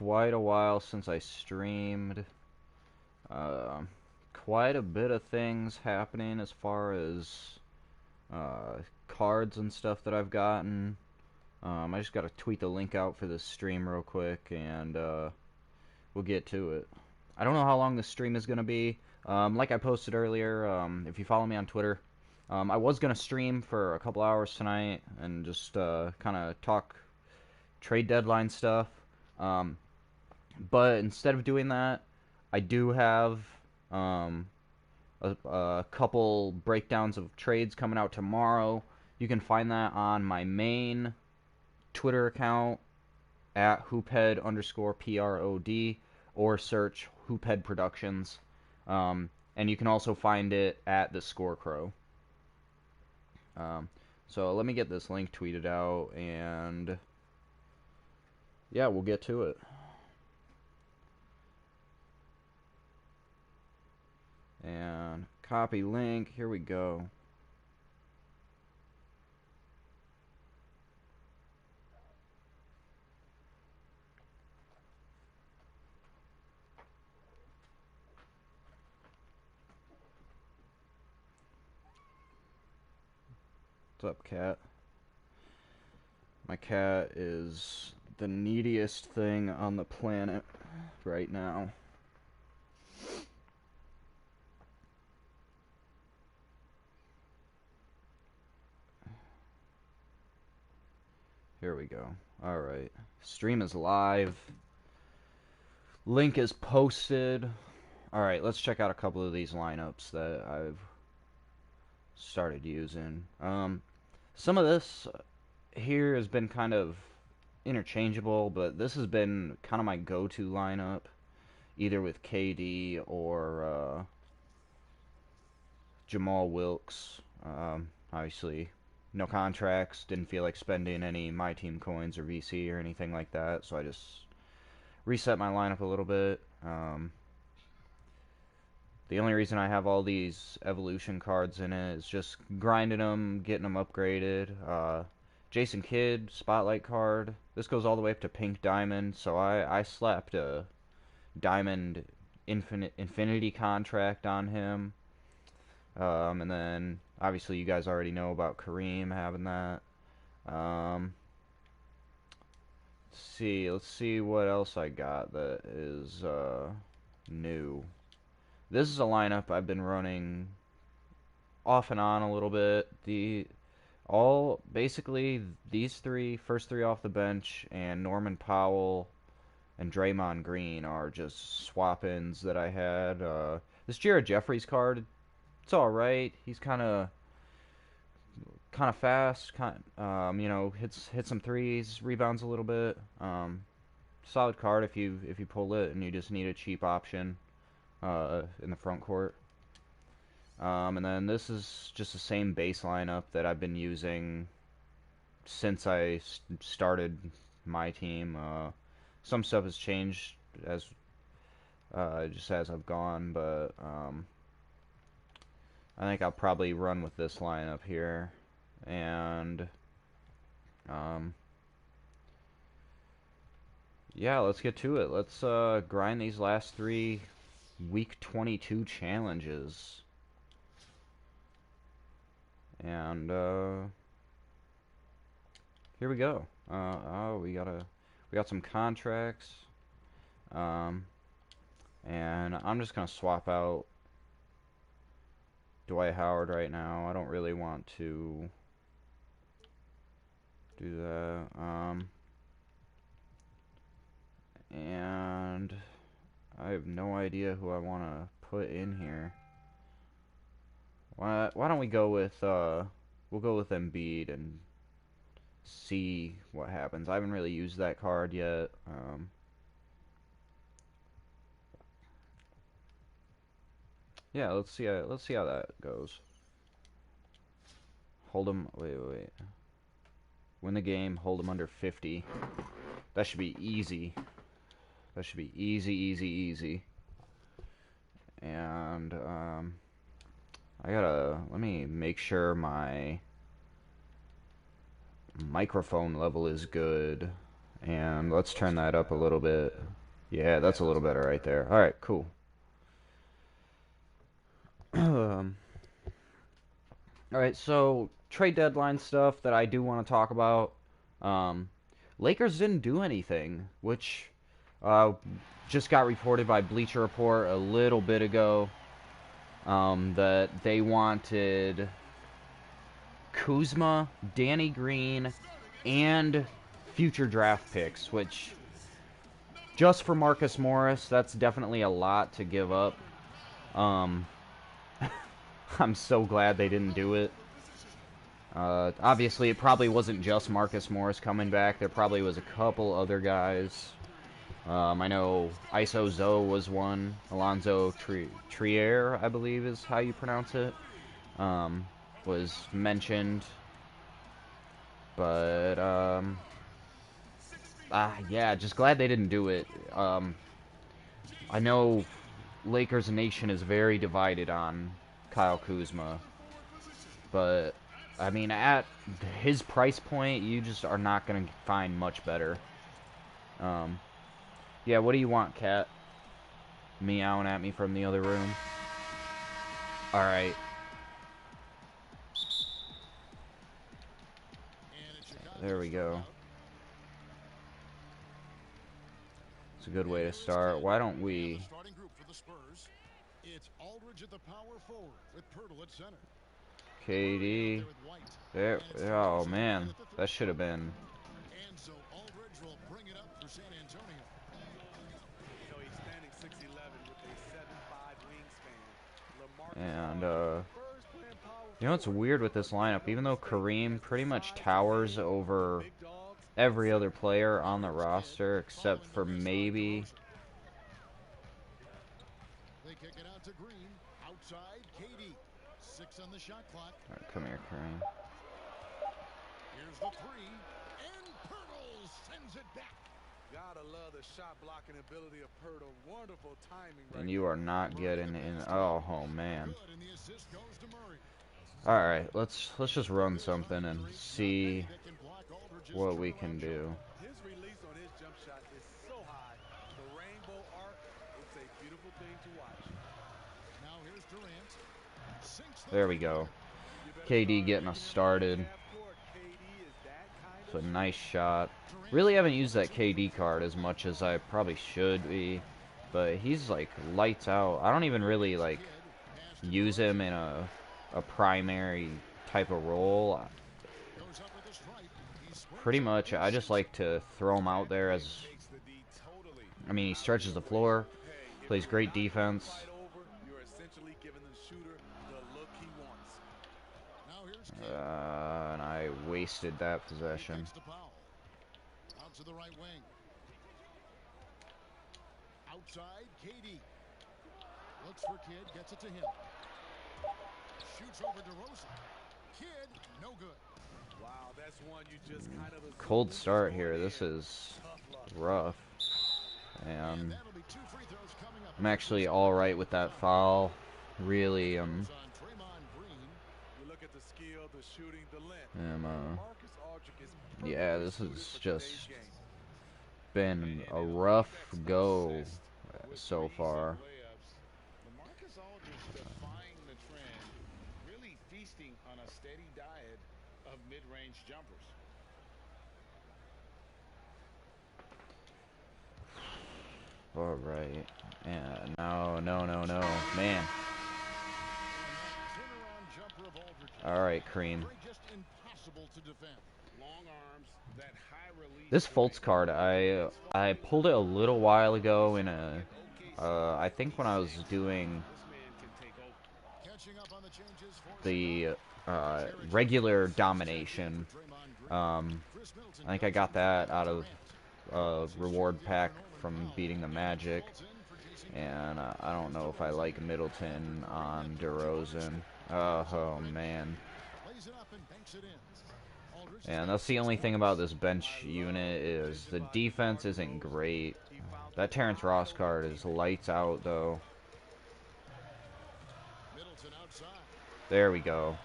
quite a while since I streamed. Uh, Quite a bit of things happening as far as uh, cards and stuff that I've gotten. I just got to tweet the link out for this stream real quick, and we'll get to it. I don't know how long this stream is going to be. Like I posted earlier, if you follow me on Twitter, I was going to stream for a couple hours tonight and just kind of talk trade deadline stuff. Um, but instead of doing that, I do have um, a couple breakdowns of trades coming out tomorrow. You can find that on my main Twitter account at hoophead_prod or search Hoophead Productions. And you can also find it at the Scorecrow. So let me get this link tweeted out, and yeah, we'll get to it. And copy link, here we go. What's up, cat? My cat is the neediest thing on the planet right now. Here we go. Alright. Stream is live. Link is posted. Alright, let's check out a couple of these lineups that I've started using. Some of this here has been kind of interchangeable, but this has been kind of my go-to lineup, either with KD or Jamal Wilkes. Obviously, no contracts, didn't feel like spending any MyTeam coins or VC or anything like that, so I just reset my lineup a little bit. The only reason I have all these evolution cards in it is just grinding them, getting them upgraded. Jason Kidd, Spotlight card. This goes all the way up to Pink Diamond, so I slapped a Diamond Infinity contract on him. And then, obviously, you guys already know about Kareem having that. Let's see what else I got that is new. This is a lineup I've been running off and on a little bit. Basically these first three off the bench, and Norman Powell and Draymond Green are just swap-ins that I had. This Jared Jeffries card, it's all right. He's kind of fast, hits some threes, rebounds a little bit. Solid card if you pull it and you just need a cheap option in the front court. And then this is just the same base lineup that I've been using since I started MyTeam. Some stuff has changed as just as I've gone, but I think I'll probably run with this lineup here. And yeah, let's get to it. Let's grind these last three Week 22 challenges. And here we go. We got some contracts. And I'm just gonna swap out Dwight Howard right now. I don't really want to do that. And I have no idea who I want to put in here. Why don't we go with we'll go with Embiid and see what happens. I haven't really used that card yet. Yeah, let's see how that goes. Hold him. Wait. Win the game. Hold him under 50. That should be easy. That should be easy. And let me make sure my microphone level is good, And let's turn that up a little bit. Yeah, that's a little better right there. Alright, cool. Alright, so trade deadline stuff that I do want to talk about. Um, Lakers didn't do anything, which uh, just got reported by Bleacher Report a little bit ago, that they wanted Kuzma, Danny Green, and future draft picks, which just for Marcus Morris, that's definitely a lot to give up. Um, I'm so glad they didn't do it. Obviously, it probably wasn't just Marcus Morris coming back. There probably was a couple other guys. I know ISO Zoe was one. Alonzo Trier, I believe is how you pronounce it, was mentioned. But, yeah, just glad they didn't do it. I know Lakers Nation is very divided on Kyle Kuzma, but I mean, at his price point, you just are not going to find much better. Yeah, what do you want, Cat? Meowing at me from the other room. Alright. There we go. It's a good way to start. Why don't we... KD. There. Oh, man. That should have been... And, you know what's weird with this lineup? Even though Kareem pretty much towers over every other player on the roster, except for maybe... Alright, come here, Kareem. Here's the three, and Pirtle sends it back. Gotta love the shot blocking ability of Pirtle. Wonderful timing. And you are not getting in. Oh man. All right, let's just run something and see what we can do. His release on his jump shot is so high. The rainbow arc, it's a beautiful thing to watch. Now here's Durant. There we go. KD getting us started. It's a nice shot. Really haven't used that KD card as much as I probably should be, but he's like lights out. I don't even really like use him in a primary type of role. Pretty much, I just like to throw him out there as, I mean, he stretches the floor, plays great defense. And I wasted that possession. Out to the right wing. Outside, KD. Looks for Kidd, gets it to him. Shoots over to Rosa. Kidd, no good. Wow, that's one you just kind of cold start here. This is rough. And I'm actually all right with that foul. Really, yeah, this has just been a rough go so far. Really feasting on a steady diet of mid-range jumpers. All right. Yeah, no, man. All right, Cream. This Fultz card, I pulled it a little while ago in a, I think when I was doing the regular domination. I think I got that out of a reward pack from beating the Magic, and I don't know if I like Middleton on DeRozan. Oh man. And that's the only thing about this bench unit is the defense isn't great. That Terrence Ross card is lights out though. There we go.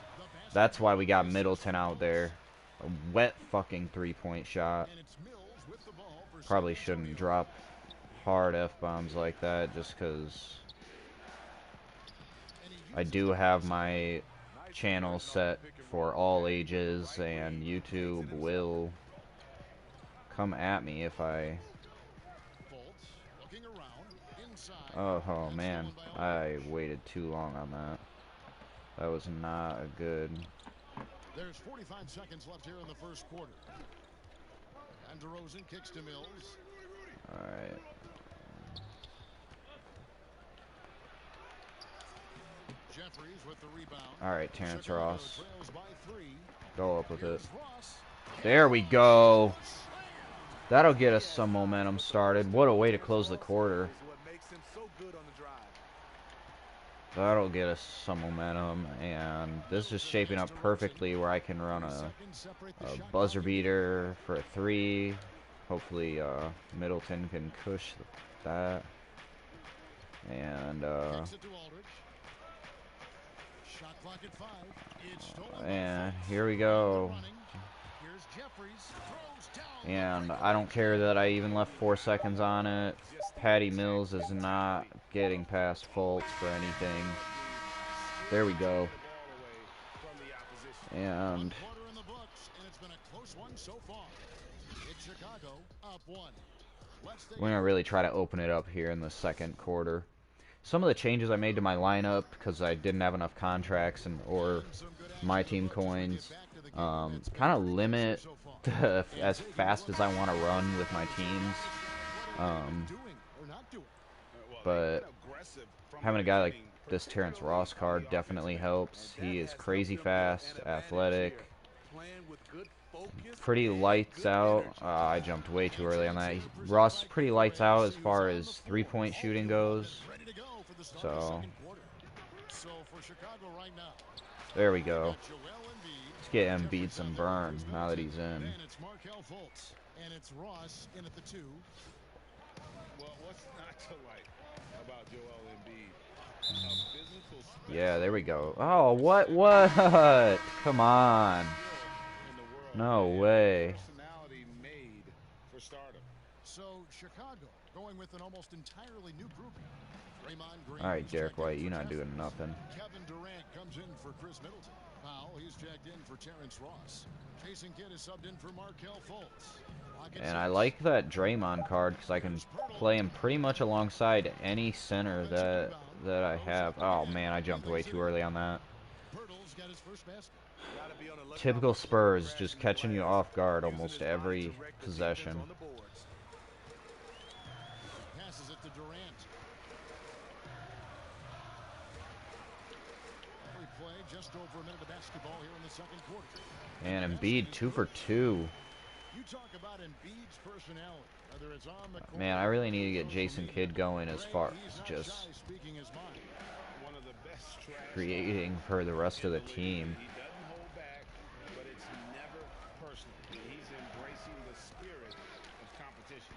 That's why we got Middleton out there. A wet fucking three-point shot. Probably shouldn't drop hard F-bombs like that just because I do have my channel set for all ages, and YouTube will come at me if I... Oh man, I waited too long on that. That was not a good... There's 45 seconds left here in the first quarter. And DeRozan kicks to Mills. Alright. Jeffries with the rebound. Alright, Terrence Ross. Trails by 3. Go up with it. Ross. There we go. That'll get us some momentum started. What a way to close the quarter. That'll get us some momentum, and this is shaping up perfectly where I can run a buzzer beater for a 3. Hopefully Middleton can cush that. And here we go. And I don't care that I even left 4 seconds on it. Patty Mills is not getting past Fultz for anything. There we go. And we're going to really try to open it up here in the second quarter. Some of the changes I made to my lineup, because I didn't have enough contracts or MyTeam coins, kind of limit as fast as I want to run with my teams. But having a guy like this Terrence Ross card definitely helps. He is crazy fast, athletic, pretty lights out. I jumped way too early on that. Ross is pretty lights out as far as three-point shooting goes. So there we go. Let's get Embiid some burn now that he's in. And it's Ross in at the 2. Well, what's not to like about Joel Embiid? Yeah, there we go. Oh, what? Come on. No way. So Chicago going with an almost entirely new group. All right, Derek White, you're not doing nothing. Kevin Durant comes in for Chris Middleton. Powell, he's checked in for Terrence Ross. Jason Kidd is subbed in for Markelle Fultz. And I like that Draymond card because I can play him pretty much alongside any center that I have. Oh man, I jumped way too early on that. Typical Spurs, just catching you off guard almost every possession. Passes it to Durant. Play just over a minute of basketball here in the second quarter. And Embiid 2 for 2. You talk about Embiid's personality, whether it's on the court. Man, I really need to get Jason Kidd going as far as just creating for the rest of the team. He doesn't hold back, but it's never personal. He's embracing the spirit of competition.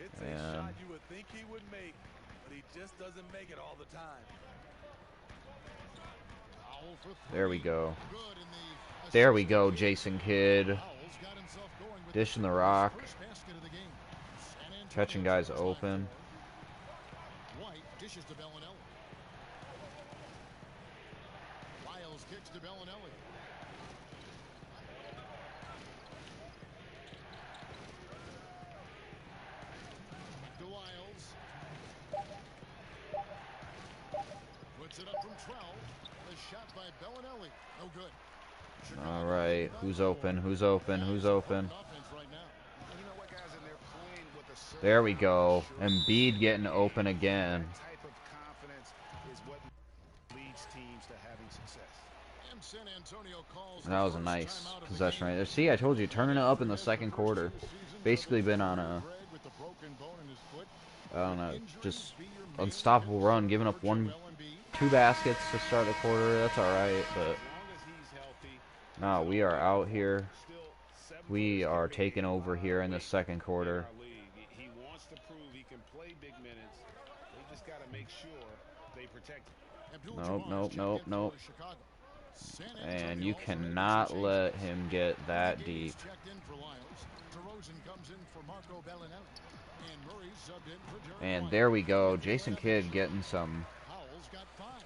It's a shot you would think he would make, but he just doesn't make it all the time. There we go. There we go, Jason Kidd. Dishing the rock. Catching guys open. White dishes to Bellinelli. Lyles kicks to Bellinelli. To Lyles. Puts it up from 12. A shot by Bellinelli. No good. All right, who's open? Who's open? Who's open? There we go. Embiid getting open again. That was a nice possession right there. See, I told you, turning it up in the second quarter. Basically been on a, I don't know, just unstoppable run, giving up 2 baskets to start the quarter. That's all right, but no, we are out here. We are taking over here in the second quarter. He wants to prove he can play big minutes. They just got to make sure they protect him. Nope. San And Antonio you also making some cannot changes. let him get that Gage deep. checked in for Lyles. DeRozan comes in for Marco Bellinelli. And Murray subbed in for Derek And White. there we go. And they Jason ran up Kidd short. getting some, Howell's got 5.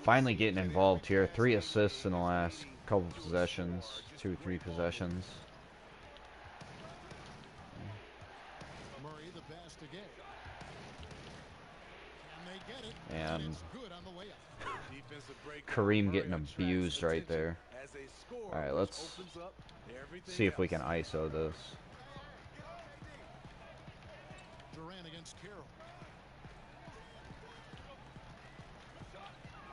finally getting involved here. 3 assists in the last couple possessions, 2-3 possessions. Murray the pass to Gay. Can they get it? And it's good on the layup. Defensive break. Kareem getting abused right there. As a scorer, Alright, which let's opens up everything see if we can else. ISO this. Durant against Carroll.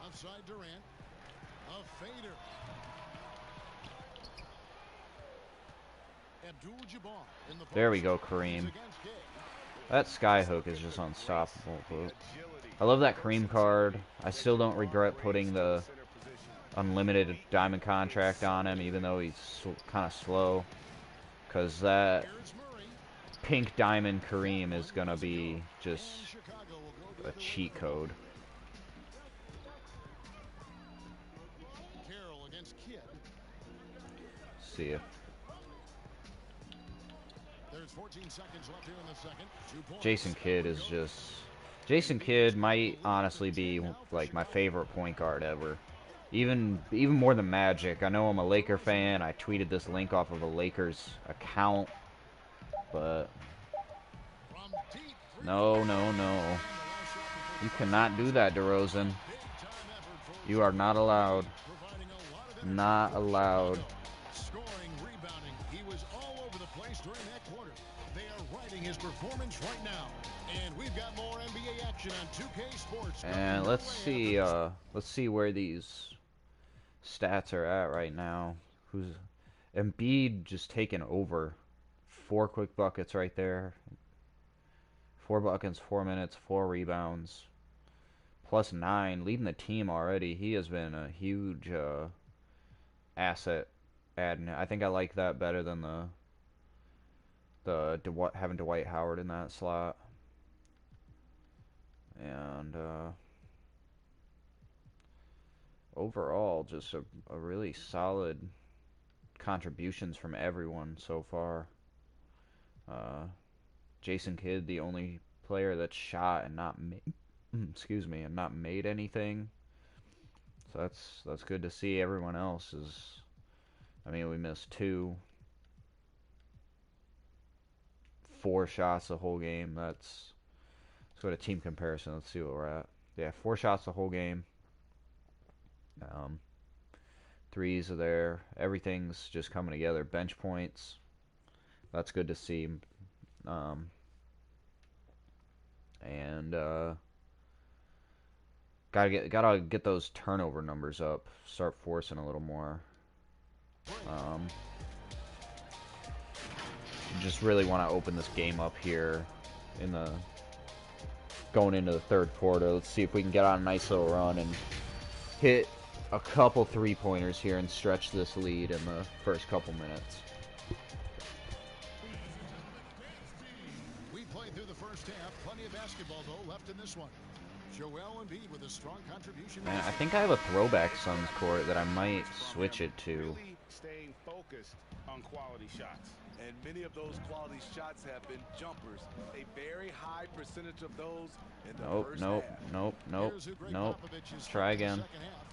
Outside Durant. A fader. Abdul-Jabbar in the There we post. go, Kareem. He's against Gay. That skyhook is just unstoppable, folks. I love that Kareem card. I still don't regret putting the unlimited diamond contract on him, even though he's kind of slow. Because that Here's Murray. pink diamond Kareem is going to be just And Chicago will go the a other way cheat with the ball. code. Carroll against Kidd. See ya. There's 14 seconds left here in the second. 2 points. Jason Kidd is just... Jason Kidd might honestly be like my favorite point guard ever. Even more than Magic. I know I'm a Laker fan. I tweeted this link off of a Lakers account. But From deep three. no. You cannot do that, DeRozan. Big time effort for You are not allowed. providing a lot of energy Not for allowed. Chicago. Scoring, rebounding. He was all over the place during that quarter. They are writing his performance right now. And we've got more NBA action on 2K Sports. And let's see where these stats are at right now. Who's Embiid just taking over. 4 quick buckets right there. 4 buckets, 4 minutes, 4 rebounds. +9, leading the team already. He has been a huge asset. I think I like that better than having Dwight Howard in that slot. And overall, just a really solid contributions from everyone so far. Jason Kidd, the only player that's shot and not and not made anything. So that's good to see. Everyone else is, I mean, we missed 4 shots the whole game. Let's go to team comparison. Let's see what we're at. Yeah, 4 shots the whole game. Threes are there. Everything's just coming together. Bench points. That's good to see. And gotta get those turnover numbers up. Start forcing a little more. Just really want to open this game up here in the going into the third quarter. Let's see if we can get on a nice little run and hit a couple 3-pointers here and stretch this lead in the first couple minutes. We played through the first half. Plenty of basketball, though, left in this one. Joel Embiid with a strong contribution. Man, I think I have a throwback Suns court that I might switch it to. Really staying focused on quality shots. And many of those quality shots have been jumpers. A very high percentage of those in the first half. Nope. Here's who Greg Nope. Popovich is Try in the again. second half.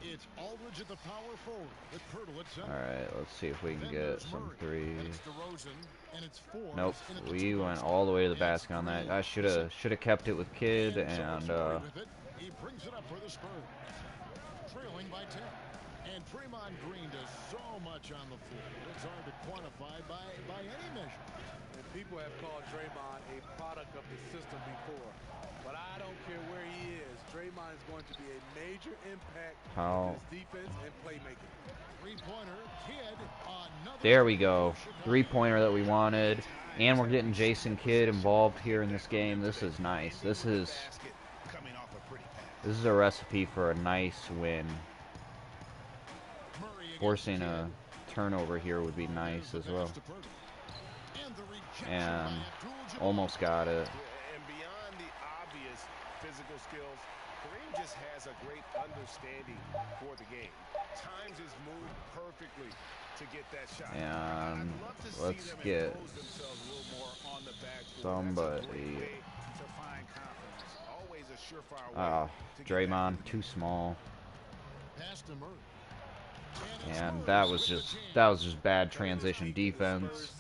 It's Aldridge at the power forward with Pirtle at center. Alright, let's see if we can Then get there's some Murray, and threes. it's DeRozan, and it's 4. Nope, in at the we 2 went post. all the way to the It's basket on that. Green. I should have kept it with Kidd, and Murray with it. He brings it up for the Spurs. Trailing by 10. And Draymond Green does so much on the floor. It's hard to quantify by any measure. And people have called Draymond a product of the system before. But I don't care where he is. Draymond is going to be a major impact on his defense and playmaking. 3-pointer, Kidd, another. there we go. 3-pointer that we wanted. And we're getting Jason Kidd involved here in this game. This is nice. This is a recipe for a nice win. Forcing a turnover here would be nice as well. And almost got it. And beyond the obvious physical skills, Kareem just has a great understanding for the game. Times his move perfectly to get that shot. And I'd love to see let's them get impose themselves a little more on the backboard. That's a great somebody. way to find confidence. Always a surefire way to get back Draymond in the too game. small. Pass to Murray. And that was just bad transition defense.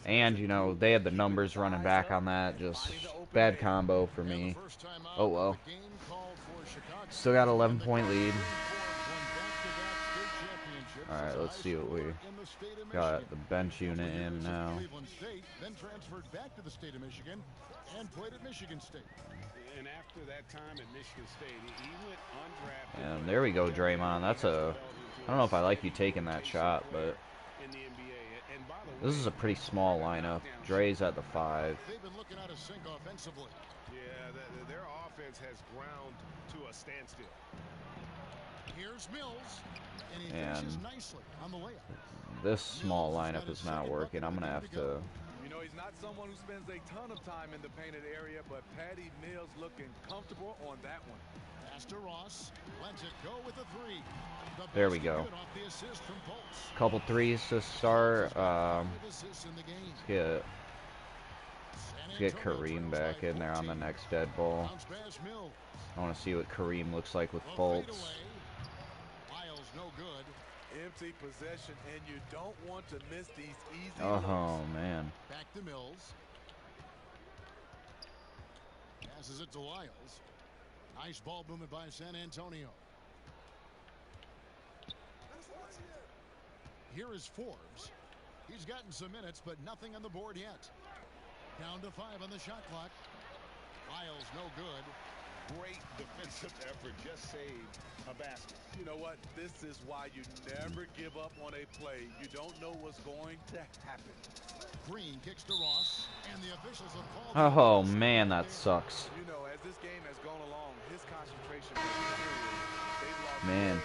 And you know, they had the numbers running back on that. Just bad combo for And the me. first time out Oh of well. the game called for Chicago. Still got an And the 11-point lead. Green Force won back-to-back state championships as Alright, a let's high see what we scorer in the state of got Michigan. the bench unit Couple in years now. at Cleveland State, then transferred back to the state of Michigan and played at Michigan State. And after that time at Michigan State, he went undrafted. And there we go, Draymond. That's a... I don't know if I like you taking that shot, but... This is a pretty small lineup. Dre's at the 5. They've been looking out of sync offensively. Yeah, their offense has ground to a standstill. Here's Mills, and he finishes nicely on the layup. This small lineup is not working. I'm going to have to... You know, he's not someone who spends a ton of time in the painted area, but Patty Mills looking comfortable on that one. Pass to Ross. Lets it go with a 3. There we go. Off the assist from Fultz. Couple threes to start. Let's get Kareem back in there on the next dead ball. I want to see what Kareem looks like with Fultz. Miles no good. Empty possession, and you don't want to miss these easy Oh, man. Back to Mills. Passes it to Lyles. Nice ball movement by San Antonio. Here is Forbes. He's gotten some minutes, but nothing on the board yet. Down to 5 on the shot clock. Lyles no good. Great defensive effort, just saved a basket. You know what? This is why you never give up on a play. You don't know what's going to happen. Green kicks to Ross, and the officials have called. Oh, man, that sucks. You know, as this game has gone along, his concentration has Man.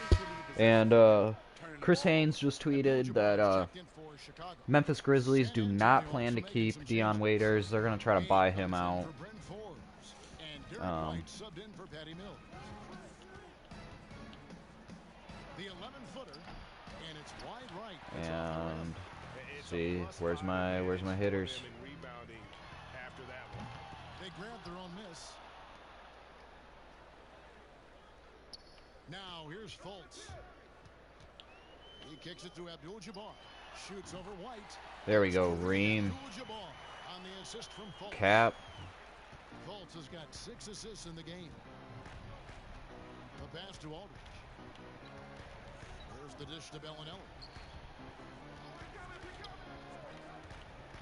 And, Chris Haynes just tweeted that, Memphis Grizzlies do not plan to keep Dion Waiters. They're going to try to buy him out. Subbed in for Patty Mills. The 11-footer, and it's wide right. And see, where's my hitters? They grabbed their own miss. Now here's Fultz. He kicks it to Abdul-Jabbar. Shoots over White. There we go, Reem. Abdul-Jabbar on the assist from Fultz. Cap. Fultz has got 6 assists in the game. The pass to Aldridge. There's the dish to Bellinelli.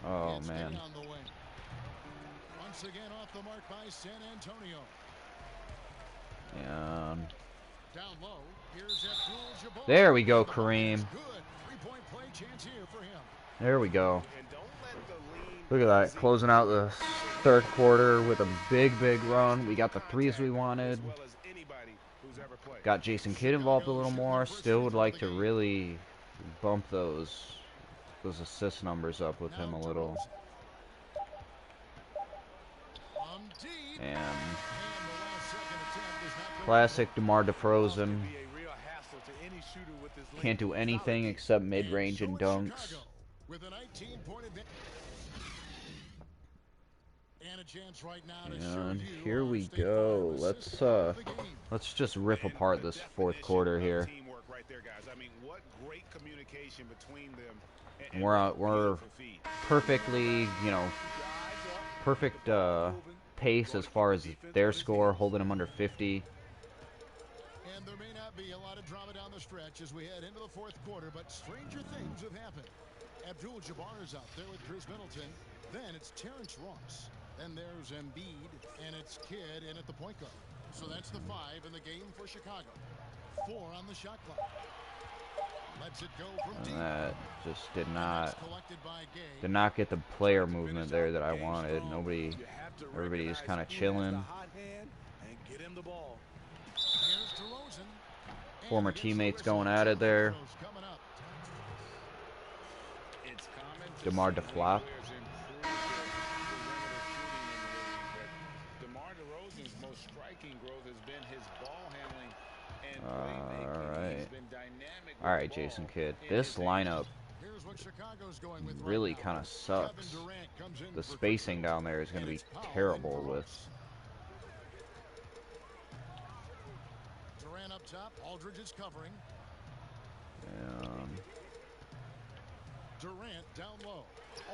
Oh, It's man. on the wing. Once again off the mark by San Antonio. And Down low. Here's Abdul-Jabbar. there we go, Kareem. Good. 3-point play chance here for him. There we go. Look at that, closing out the third quarter with a big run. We got the threes we wanted. Got Jason Kidd involved a little more. Still would like to really bump those assist numbers up with him a little. And classic DeMar DeRozan. Can't do anything except mid-range and dunks. With a 19-point advantage. And a chance right now to And here we go. Let's just rip apart this fourth quarter here. We're perfectly, you know, perfect pace as far as their score, holding them under 50. And there may not be a lot of drama down the stretch as we head into the fourth quarter, but stranger things have happened. Abdul-Jabbar is out there with Chris Middleton. Then it's Terrence Ross. Then there's Embiid, and it's Kidd in at the point guard. So that's the 5 in the game for Chicago. 4 on the shot clock. Lets it go from deep. That just did not get the player movement there that I wanted. Everybody is kind of chilling. Former teammates going at it there. DeMar DeFlop. striking growth has been his ball handling and All playmaking. He's right. been dynamic All with the right, Jason ball Kidd. in This his hands. lineup Here's what Chicago's going with right really now. kind of Kevin sucks. Durant comes in The for free spacing throws, down there is going and to be it's Powell in for terrible with. Ross. Durant up top. Aldridge is covering. Durant down low.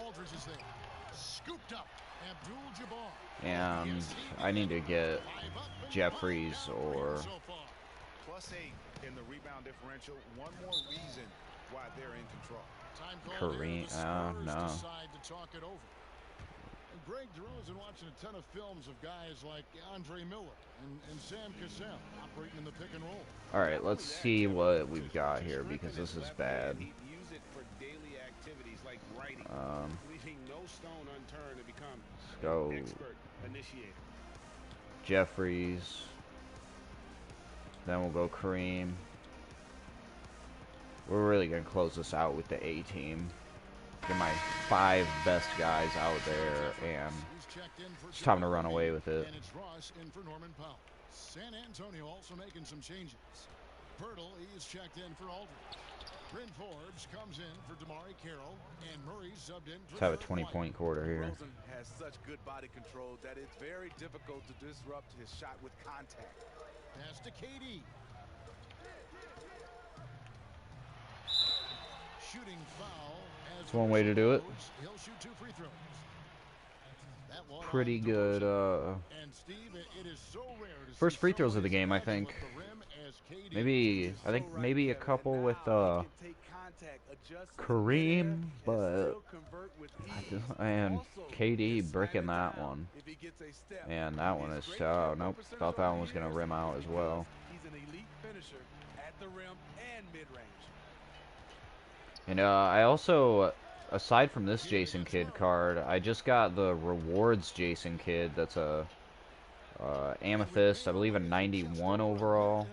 Aldridge is there. Scooped up. Abdul-Jabbar. And I need to get Jeffries or +8 in the rebound differential. One more reason why they're in control. Kareem. No. Decide to talk it over. And Greg DeRozan watching a ton of films of guys like Andre Miller and Sam Cassell operating in the pick and roll. All right, let's see what we've got here because this is bad. Use it for daily activities like writing, leaving no stone unturned to become Let's go. an expert initiator. Jeffries. Then we'll go Kareem. We're really going to close this out with the A team. Get my 5 best guys out there, and it's time to run away with it. And it's Ross in for Norman Powell. San Antonio also making some changes. Pirtle, he's checked in for Aldridge. Bryn Forbes comes in for Damari Carroll, and Murray subbed in for Let's have a 20-point quarter here. DeRozan has such good body control that it's very difficult to disrupt his shot with contact. Pass to KD. Shooting foul. That's one way to do it. He'll shoot 2 free throws. Pretty good. And Steve, it is so rare to First free throws of the game, I think. Maybe a couple with Kareem, but and KD bricking that one. And that one is nope. Thought that one was gonna rim out as well. He's an elite finisher at the rim and mid-range. And I also, aside from this Jason Kidd card, I just got the rewards Jason Kidd. That's a amethyst, I believe a 91 overall.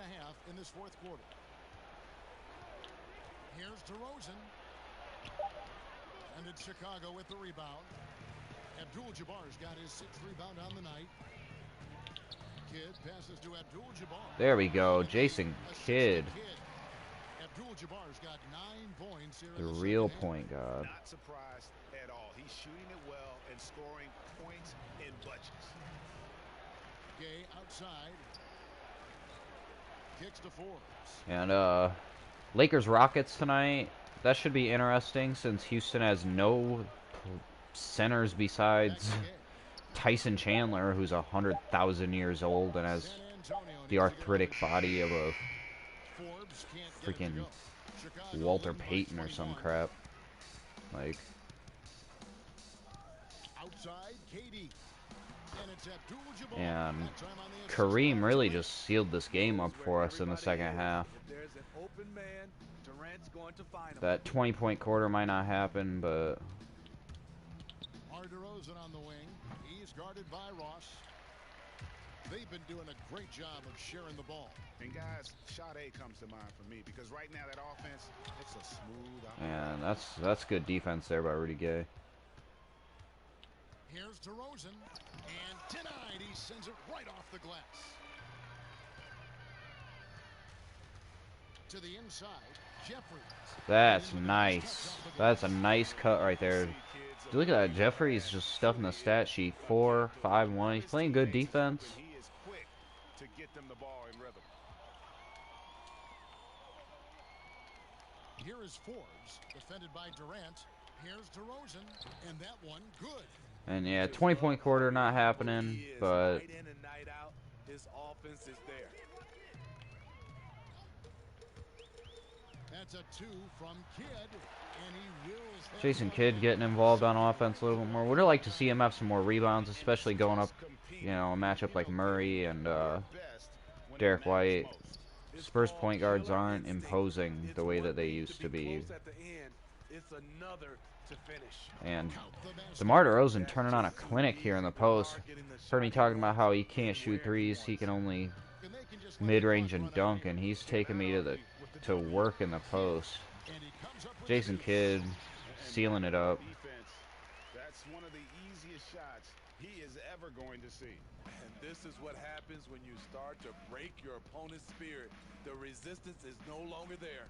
Here's DeRozan. And it's Chicago with the rebound. Abdul-Jabbar's got his 6th rebound on the night. Kidd passes to Abdul-Jabbar. There we go, Jason Kidd. Abdul-Jabbar's got 9 points here. The real point guard. Not surprised at all. He's shooting it well and scoring points in bunches. Gay outside. Kicks to Forbes. And Lakers Rockets tonight. That should be interesting since Houston has no centers besides Tyson Chandler, who's 100,000 years old and has the arthritic body of a freaking Walter Payton or some crap. Like, and Kareem really just sealed this game up for us in the second half. That 20-point quarter might not happen, but DeRozan on the wing. He's guarded by Ross. They've been doing a great job of sharing the ball. And guys, shot A comes to mind for me because right now that offense, it's a smooth and that's good defense there by Rudy Gay. Here's DeRozan, and denied. He sends it right off the glass. To the inside, Jeffries. That's nice. That's a nice cut right there. Look at that. Jeffries just stuffing the stat sheet. 4, 5, 1. He's playing good defense. He is quick to get them the ball in rhythm. Here is Forbes, defended by Durant. Here's DeRozan, and that one good. And yeah, 20-point quarter not happening, but Night in and night out, his offense is there. That's a 2 from Kidd, and he wills. Jason Kidd getting involved on offense a little bit more. Would have liked to see him have some more rebounds, especially going up, you know, a matchup like Murray and Derek White. Spurs point guards aren't imposing the way that they used to be. And DeMar DeRozan turning on a clinic here in the post. Heard me talking about how he can't shoot threes, he can only mid-range and dunk, and he's taking me to work in the post. Jason Kidd sealing it up. That's one of the easiest shots he has ever going to see. And this is what happens when you start to break your opponent's spirit. The resistance is no longer there.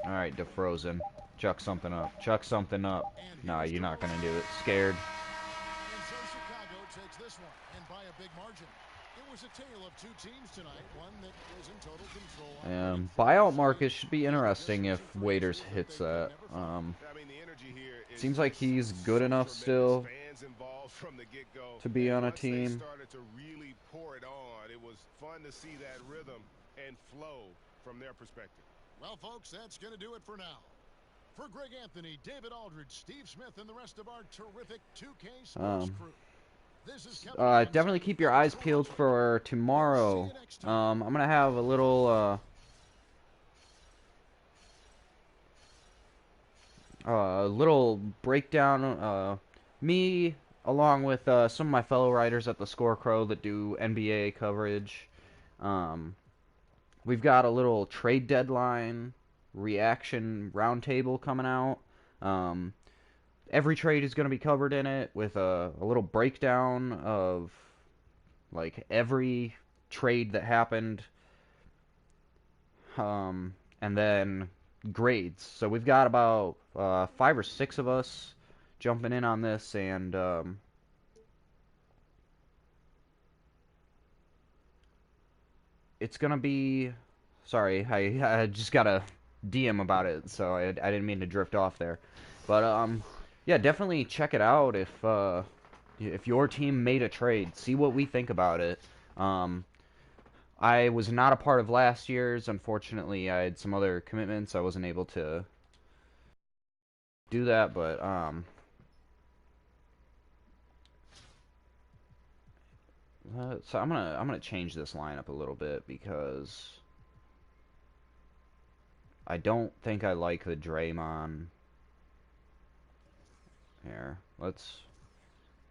All right, DeFrozen. Chuck something up. Chuck something up. Nah, you're not going to do it. Scared. And so Chicago takes this one, and by a big margin. It was a tale of two teams tonight, one that was in total control. Buyout market should be interesting if Waiters hits that. Seems like he's good enough still to be on a team. Started to really pour it on. It was fun to see that rhythm and flow from their perspective. Well, folks, that's going to do it for now. For Greg Anthony, David Aldridge, Steve Smith, and the rest of our terrific 2K Sports crew. Definitely keep your eyes peeled for tomorrow. I'm gonna have a little breakdown. Me along with some of my fellow writers at the Score Crow that do NBA coverage. We've got a little trade deadline reaction roundtable coming out. Every trade is going to be covered in it with a little breakdown of like every trade that happened, and then grades. So we've got about 5 or 6 of us jumping in on this, and it's gonna be. Sorry, I just got a DM about it, so I didn't mean to drift off there, but yeah, definitely check it out if your team made a trade. See what we think about it. I was not a part of last year's. Unfortunately, I had some other commitments. I wasn't able to do that, but so I'm gonna change this lineup a little bit because I don't think I like the Draymond. Here, let's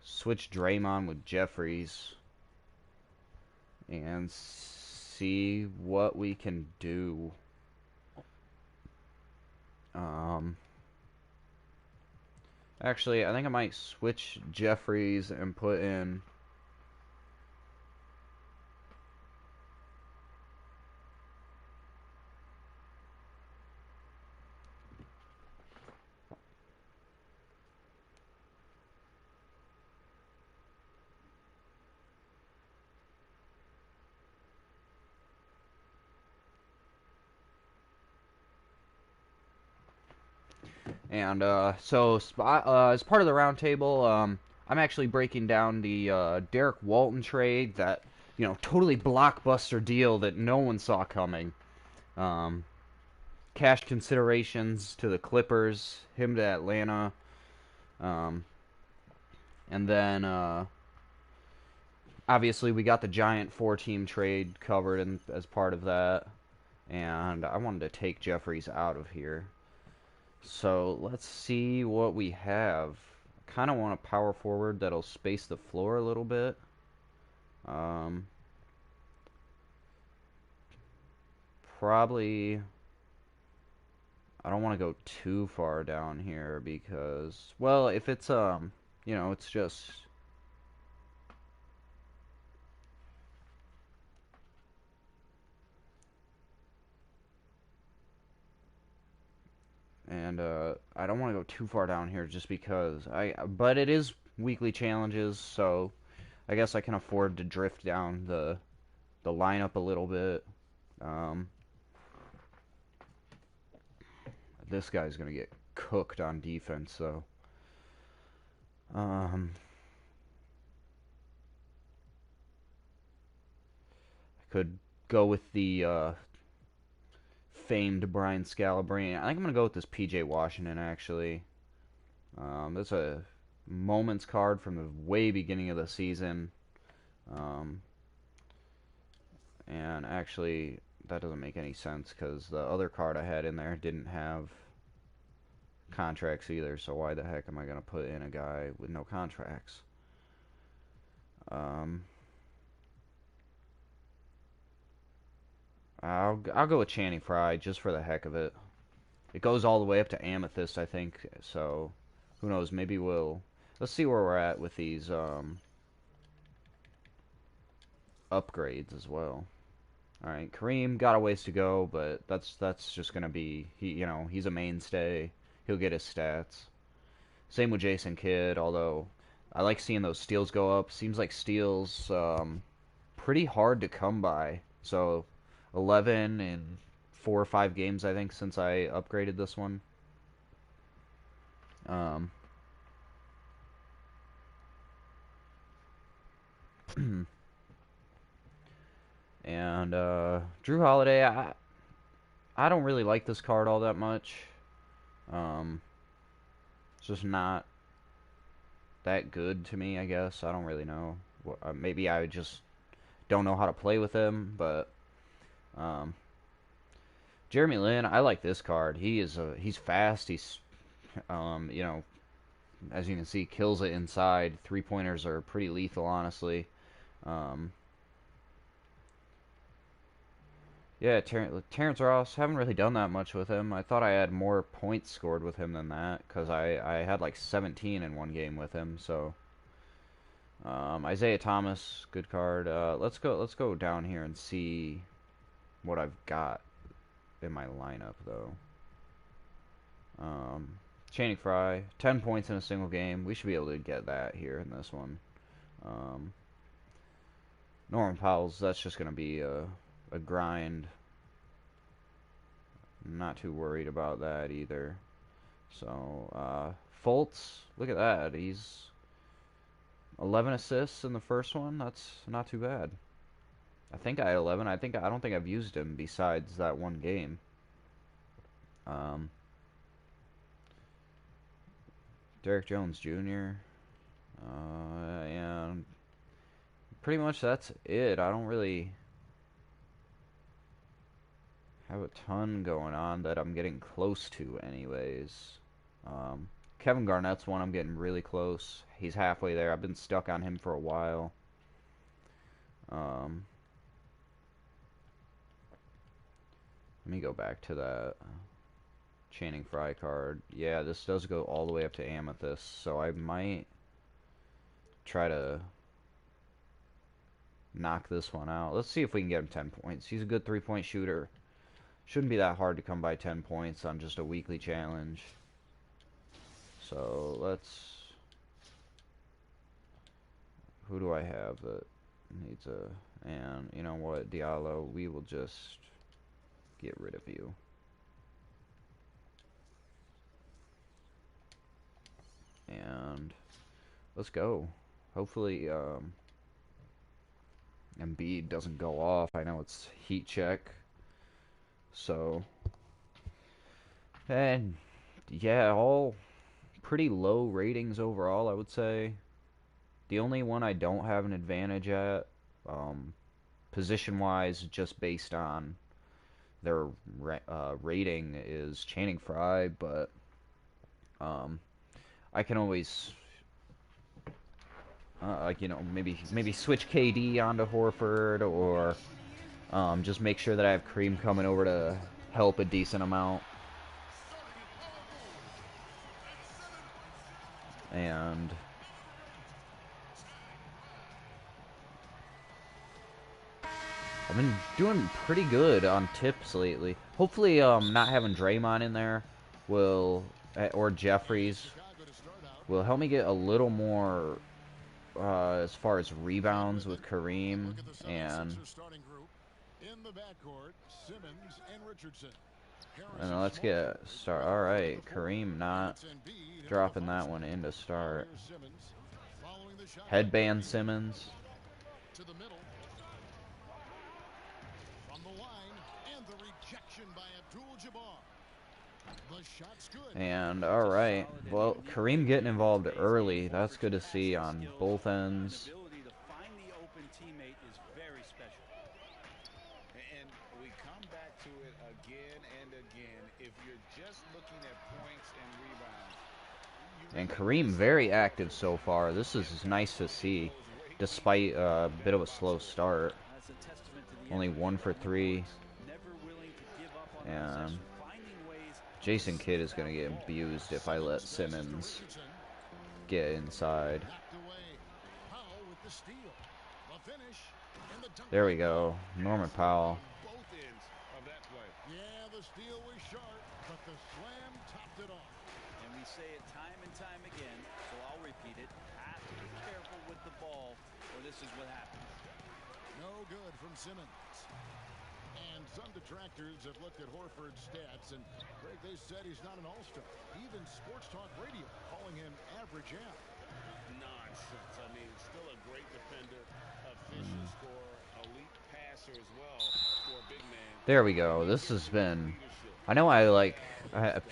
switch Draymond with Jeffries and see what we can do. Actually, I think I might switch Jeffries and put in and so as part of the roundtable, I'm actually breaking down the Derek Walton trade, that totally blockbuster deal that no one saw coming. Cash considerations to the Clippers, him to Atlanta, and then obviously we got the giant 4-team trade covered as part of that, and I wanted to take Jeffries out of here. So let's see what we have. I kind of want a power forward that'll space the floor a little bit. Probably I don't want to go too far down here because, well, if it's it's just and I don't want to go too far down here just because but it is weekly challenges, so I guess I can afford to drift down the lineup a little bit. This guy's gonna get cooked on defense, though. I could go with the famed Brian Scalabrine. I think I'm gonna go with this PJ Washington, actually. That's a moments card from the way beginning of the season. And actually, that doesn't make any sense because the other card I had in there didn't have contracts either, so why the heck am I going to put in a guy with no contracts? I'll go with Channing Frye just for the heck of it. It goes all the way up to Amethyst, I think, so who knows, maybe let's see where we're at with these upgrades as well. All right, Kareem got a ways to go, but that's just gonna be he's a mainstay. He'll get his stats. Same with Jason Kidd, although I like seeing those steals go up. Seems like steals pretty hard to come by. So 11 in 4 or 5 games I think since I upgraded this one. Um, and Drew Holiday, I don't really like this card all that much. Um, it's just not that good to me, I guess. I don't really know. Maybe I just don't know how to play with him, but um, Jeremy Lin, I like this card. He's fast. He's as you can see, kills it inside. 3-pointers are pretty lethal, honestly. Um, yeah, Terrence Ross, haven't really done that much with him. I thought I had more points scored with him than that, because I had like 17 in one game with him. So Isaiah Thomas, good card. Let's go down here and see what I've got in my lineup though. Channing Frye, 10 points in a single game. We should be able to get that here in this one. Um, Norman Powell's, that's just going to be a grind. I'm not too worried about that either. So, Fultz, look at that. He's 11 assists in the first one. That's not too bad. I think I had 11. I don't think I've used him besides that one game. Derek Jones Jr. And pretty much that's it. I don't really have a ton going on that I'm getting close to anyways. Kevin Garnett's one I'm getting really close. He's halfway there. I've been stuck on him for a while. Let me go back to that Channing Frye card. Yeah, this does go all the way up to Amethyst, so I might try to knock this one out. Let's see if we can get him 10 points. He's a good 3-point shooter. Shouldn't be that hard to come by 10 points on just a weekly challenge. So let's... Who do I have that needs a... And you know what, Diallo, we will just get rid of you. And let's go. Hopefully Embiid doesn't go off. I know it's heat check. So, and yeah, all pretty low ratings overall, I would say. The only one I don't have an advantage at, position-wise, just based on their rating, is Channing Frye, but I can always, maybe switch KD onto Horford, or just make sure that I have Kareem coming over to help a decent amount. And I've been doing pretty good on tips lately. Hopefully, not having Draymond in there will, or Jeffries, will help me get a little more as far as rebounds with Kareem. And let's get start. All right, Kareem not dropping that one in to start. Headband Simmons. And alright, well, Kareem getting involved early. That's good to see on both ends. And we come back to it again and again. If you're just looking at points and rebounds. And Kareem very active so far. This is nice to see, despite a bit of a slow start. Only 1 for 3. And Jason Kidd is going to get abused if I let Simmons get inside. The finish and the dunk There by we go. Norman Powell. On both ends of that play. Yeah, the steal was sharp, but the slam topped it off. And we say it time and time again, so I'll repeat it. Have to be careful with the ball, or this is what happens. No good from Simmons. And some detractors have looked at Horford's stats, and Greg, they said he's not an all-star. Even Sports Talk Radio calling him average Al. Nonsense. I mean, still a great defender, efficient scorer, elite passer as well for a big man. There we go. This has been... I know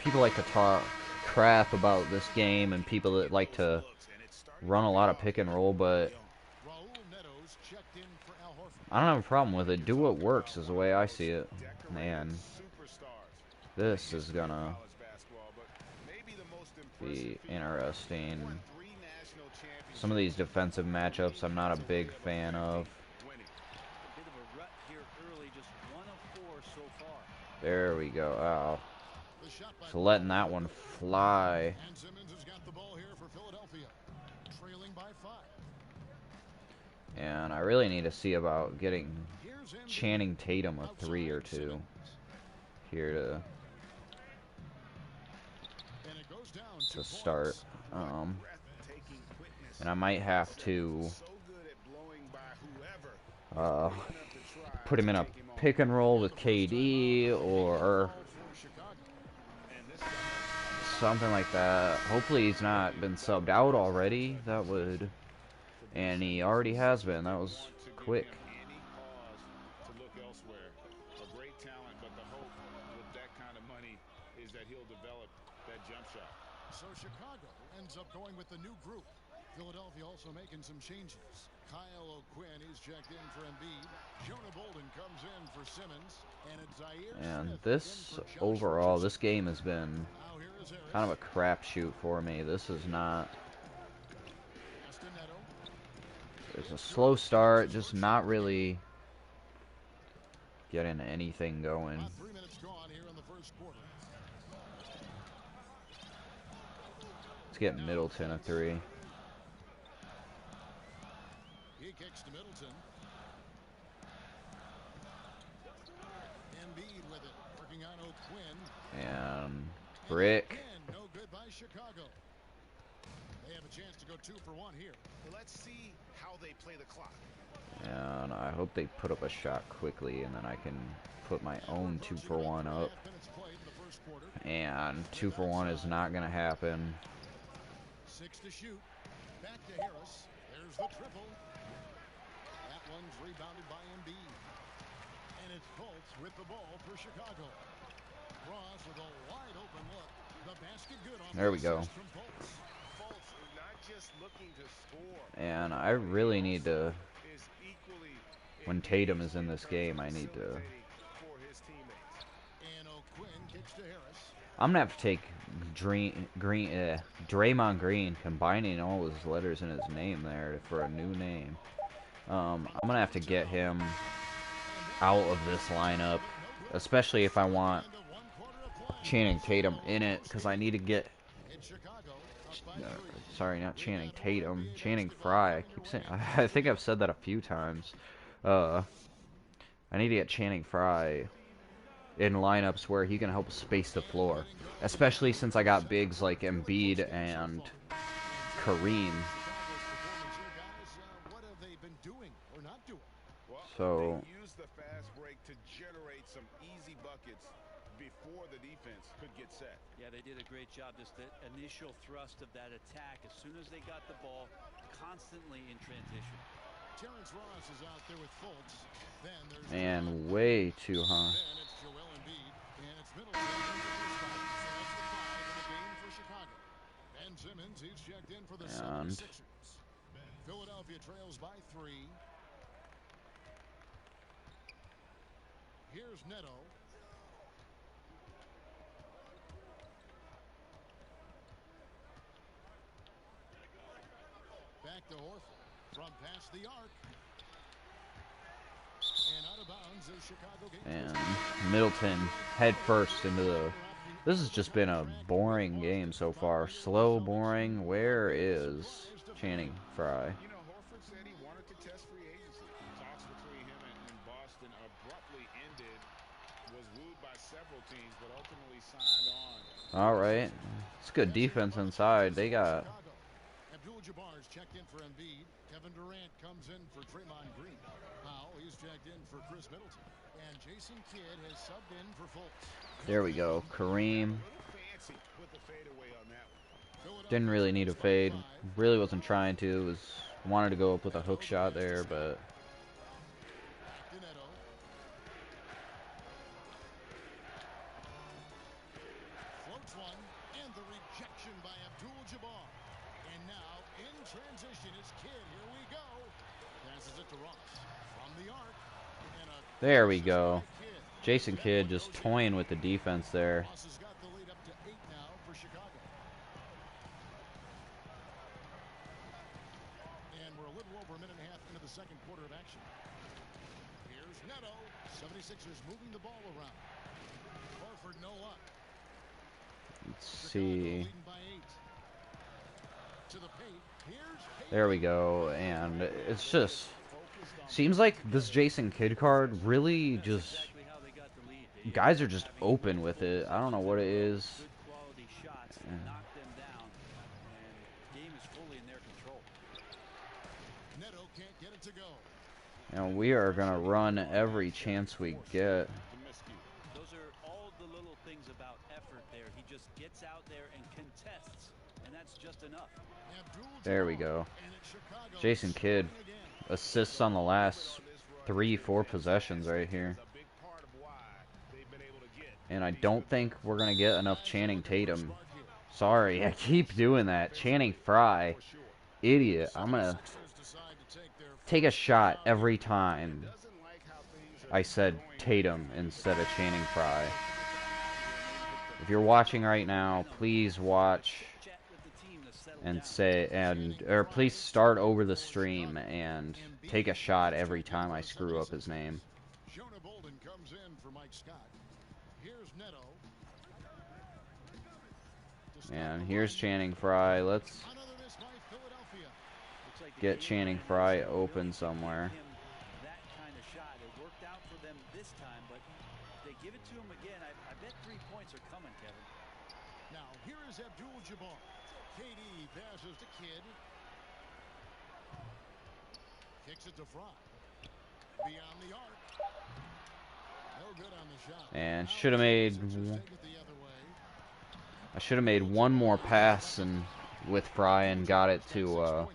people like to talk crap about this game and people that like to run a lot of pick and roll, but I don't have a problem with it. Do what works is the way I see it. Man, this is gonna be interesting. Some of these defensive matchups I'm not a big fan of. There we go. Oh. So letting that one fly. And Simmons has got the ball here for Philadelphia, trailing by 5. And I really need to see about getting Channing Tatum a 3 or 2 here to start. And I might have to put him in a pick and roll with KD or something like that. Hopefully he's not been subbed out already. That would... And he already has been. That was quick. So Chicago ends up going with the new group. Philadelphia also making some changes. Kyle O'Quinn is checked in for Embiid. Jonah Bolden comes in for Simmons. And it's Zaire And Smith this, overall, this game has been kind of a crapshoot for me. This is not... It's a slow start, just not really getting anything going. About 3 minutes gone here in the first quarter. Let's get Middleton a 3. He kicks to Middleton. Embiid with it, working on O'Quinn. And Brick. No good by Chicago. They have a chance to go 2 for 1 here. Let's see how they play the clock. And I hope they put up a shot quickly, and then I can put my own 2 for 1 up. And 2 for 1 is not going to happen. 6 to shoot. Back to Harris. There's the triple. That one's rebounded by Embiid. And it's Fultz with the ball for Chicago. Ross with a wide open look. The basket good on there we go. And I really need to, when Tatum is in this game, I need to... I'm going to have to take Draymond Green, combining all his letters in his name there for a new name. I'm going to have to get him out of this lineup, especially if I want Channing Tatum in it, because I need to get... sorry, not Channing Tatum, Channing Frye. I keep saying, I think I've said that a few times. I need to get Channing Frye in lineups where he can help space the floor, especially since I got bigs like Embiid and Kareem. So they use the fast break to generate some easy buckets before the defense could get set. Yeah, they did a great job. Just the initial thrust of that attack, as soon as they got the ball, constantly in transition. Terrence Ross is out there with Fultz. Then there's and way too high. Then it's Joel Embiid, and it's Middleton. So that's the 5 in the game for Chicago. Ben Simmons, he's checked in for the 76ers. Philadelphia trails by 3. Here's Neto. Back to Horford from past the arc. And out of bounds is Chicago game. And Middleton head first into the... This has just been a boring game so far. Slow, boring. Where is Channing Frye? You know, Horford said he wanted to test free agency. All right. It's good defense inside. They got... Abdul-Jabbar's checked in for Embiid. Kevin Durant comes in for Draymond Green. Powell, he's checked in for Chris Middleton. And Jason Kidd has subbed in for Fultz. There we go. Kareem. Didn't really need a fade. Really wasn't trying to. Wanted to go up with a hook shot there, but... Floats one, and the rejection by Abdul-Jabbar. And now, in transition, is Kidd. Here we go. Passes it to Ross. From the arc. And there we go. Jason Kidd just toying with the defense there. Ross has got the lead up to 8 now for Chicago. And we're a little over a minute and a half into the second quarter of action. Here's Neto. 76ers moving the ball around. Horford no luck. Let's see. To the paint. There we go. And it's just... seems like this Jason Kidd card really just... guys are just open with it. I don't know what it is. And we are going to run every chance we get. Those are all the little things about effort there. He just gets out there and contests, and that's just enough. There we go. Jason Kidd assists on the last 3-4 possessions right here. And I don't think we're going to get enough Channing Tatum. Sorry, I keep doing that. Channing Frye. Idiot. I'm going to take a shot every time I said Tatum instead of Channing Frye. If you're watching right now, please watch and or please start over the stream and take a shot every time I screw up his name. Jonah Bolden comes in for Mike Scott. Here's Neto. And here's Channing Frye. Let's get Channing Frye open somewhere. That kind of shot. It worked out for them this time, but they give it to him again. I bet 3 points are coming, Kevin. Now here is Abdul-Jabbar. KD passes to Kidd. Kicks it to Frye. Beyond the arc. No good on the shot. And should have made... I should have made one more pass and with Frye and got it to... And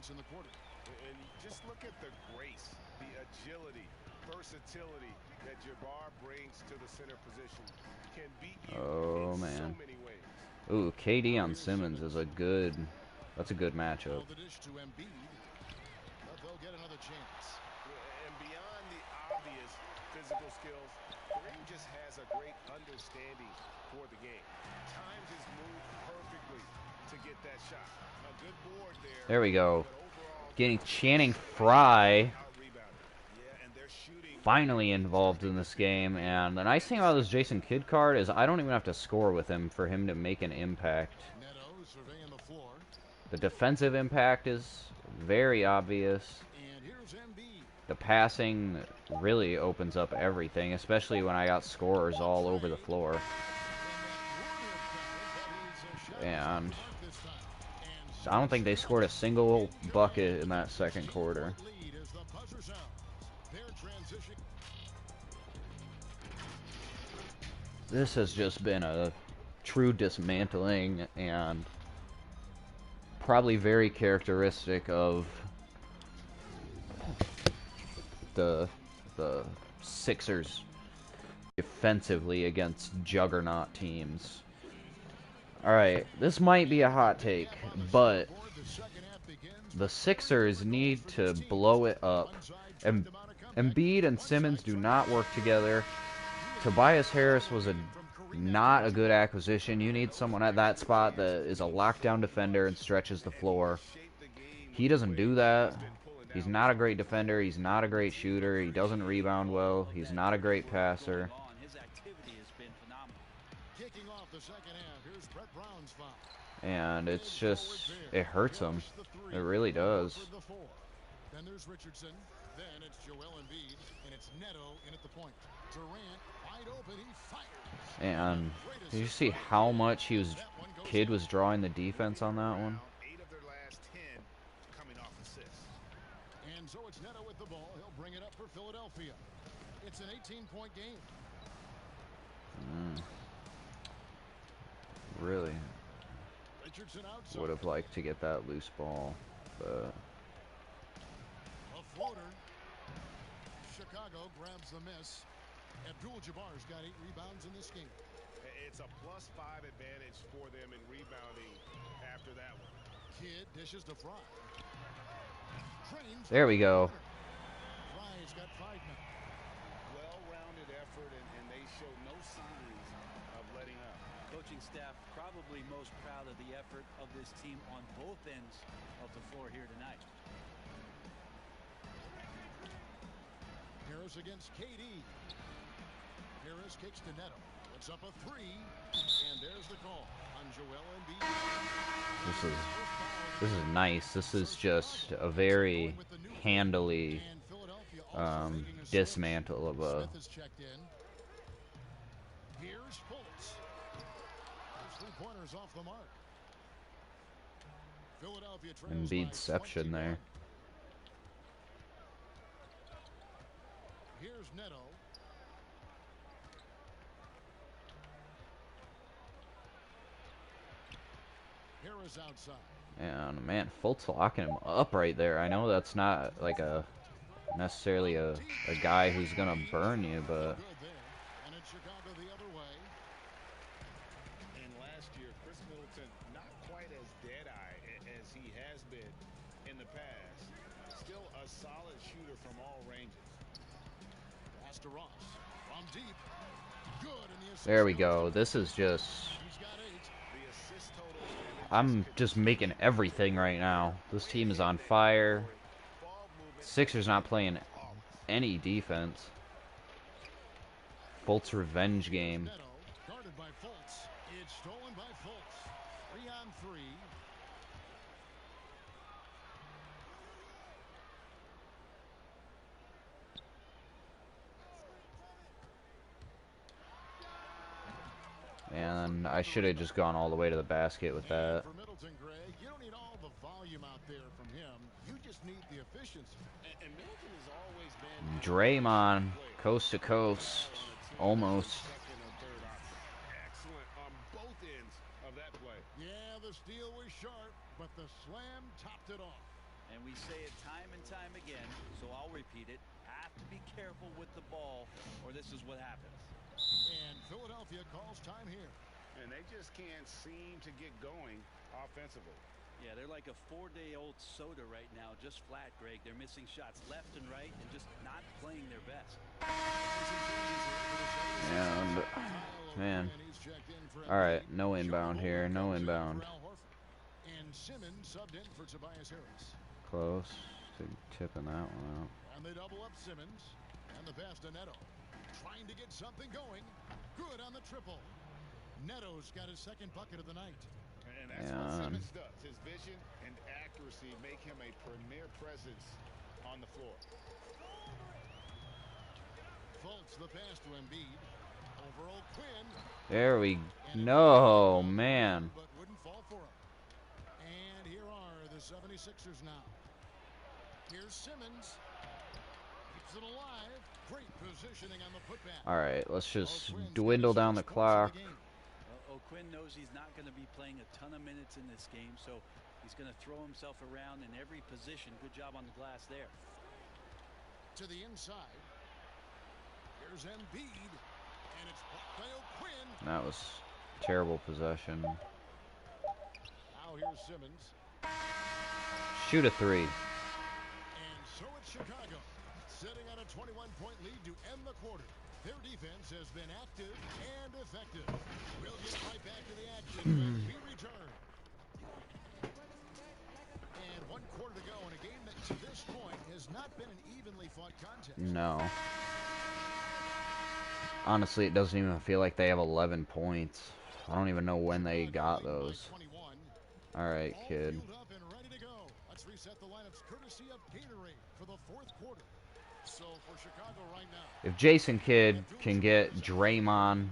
just look at the grace, the agility, versatility that Jabbar brings to the center position. Can beat you in so many ways. Ooh, KD on Simmons is a good... that's a good matchup. The dish to Embiid. But they'll get another chance. And beyond the obvious physical skills, Kareem just has a great understanding for the game. Times his move perfectly to get that shot. A good board there. There we go. Getting Channing Frye finally involved in this game. And the nice thing about this Jason Kidd card is I don't even have to score with him for him to make an impact. The defensive impact is very obvious. The passing really opens up everything, especially when I got scorers all over the floor. And I don't think they scored a single bucket in that second quarter. This has just been a true dismantling and probably very characteristic of the Sixers defensively against juggernaut teams. Alright, this might be a hot take, but the Sixers need to blow it up. Embiid and Simmons do not work together. Tobias Harris was not a good acquisition. You need someone at that spot that is a lockdown defender and stretches the floor. He doesn't do that. He's not a great defender. He's not a great shooter. He doesn't rebound well. He's not a great passer. And it's just, it hurts him. It really does. Then there's Richardson. Then it's Joel Embiid, and it's Neto in at the point. Durant, 5 wide open. He fires. And did you see how much Kid was drawing the defense on that one? 8 of their last 10 coming off assists. And so it's Neto with the ball. He'll bring it up for Philadelphia. It's an 18-point game. Really Richardson outside. would have liked to get that loose ball, but A floater. Chicago grabs the miss. Abdul-Jabbar's got 8 rebounds in this game. It's a +5 advantage for them in rebounding after that one. Kidd dishes to Fry. there we go. Fry's got 5 now. Well-rounded effort, and they show no signs of letting up. Coaching staff probably most proud of the effort of this team on both ends of the floor here tonight. Harris against KD. Harris kicks to Neto. It's up a 3, and there's the call on Joel Embiid. This is nice. This is just a very handily dismantle of a. Smith is checked in. Here's Fultz. His 3-pointers off the mark. Philadelphia trails by Embiidception 21. there. Here's Neto. Harris outside. And man, Fultz locking him up right there. I know that's not like necessarily a guy who's gonna burn you, but Good there. And it's Chicago the other way. And last year, Chris Middleton not quite as dead-eye as he has been in the past. Still a solid shooter from all ranges. Pass to Ross. From deep. Good in the assist. there we go. This is just. He's got 8. The assist totals. I'm just making everything right now. This team is on fire. Sixers not playing any defense. Fultz revenge game. Neto guarded by Fultz. It's stolen by Fultz. 3 on 3. And I should have just gone all the way to the basket with that. For Middleton, Greg, you don't need all the volume out there from him. You just need the efficiency. And Middleton has always been Draymond, coast to coast, almost. second and third option. Excellent on both ends of that play. Yeah, the steal was sharp, but the slam topped it off. And we say it time and time again, so I'll repeat it. Have to be careful with the ball, or this is what happens. And Philadelphia calls time here. And they just can't seem to get going offensively. Yeah, they're like a 4-day-old soda right now, just flat, Greg. They're missing shots left and right and just not playing their best. And man, all right, no inbound here, no inbound. And Simmons subbed in for Tobias Harris. Close to tipping that one out. And they double up Simmons. And the pass to Neto. Trying to get something going. Good on the triple. Neto's got his second bucket of the night. And that's what Simmons does. His vision and accuracy make him a premier presence on the floor. Fultz the pass to Embiid. Over O'Quinn. There we no man. But wouldn't fall for him. And here are the 76ers now. Here's Simmons. Keeps it alive. Great positioning on the putback. All right, let's just dwindle down the clock. O'Quinn knows he's not going to be playing a ton of minutes in this game, so he's going to throw himself around in every position. Good job on the glass there. To the inside. Here's Embiid. And it's blocked by O'Quinn. That was terrible possession. Now here's Simmons. Shoot a 3. And so it's Chicago. Sitting on a 21-point lead to end the quarter. Their defense has been active and effective. We'll get right back to the action when we return. And 1 quarter to go in a game that to this point has not been an evenly fought contest. No. Honestly, it doesn't even feel like they have 11 points. I don't even know when they got those. All right, kid. Up and ready to go. Let's reset the lineups courtesy of Gatorade for the 4th quarter. So for Chicago right now, If Jason Kidd can get Draymond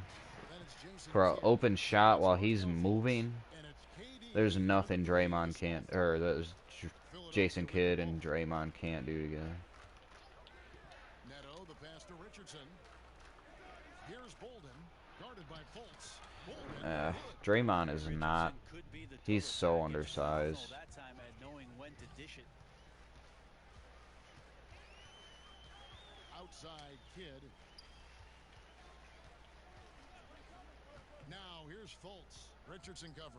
then it's Jason for an Kidd. open shot while he's moving, And it's there's KD for the nothing Draymond Cavs. can't, or there's Philadelphia Jason with the Kidd ball. and Draymond can't do together. Neto, the pass to Richardson. Here's Bolden, guarded by Fultz. Bolden, good. Draymond is not. Richardson could be the He's total so package. undersized. Phenomenal that time at knowing when to dish it. Outside Kidd. Now here's Fultz. Richardson cover.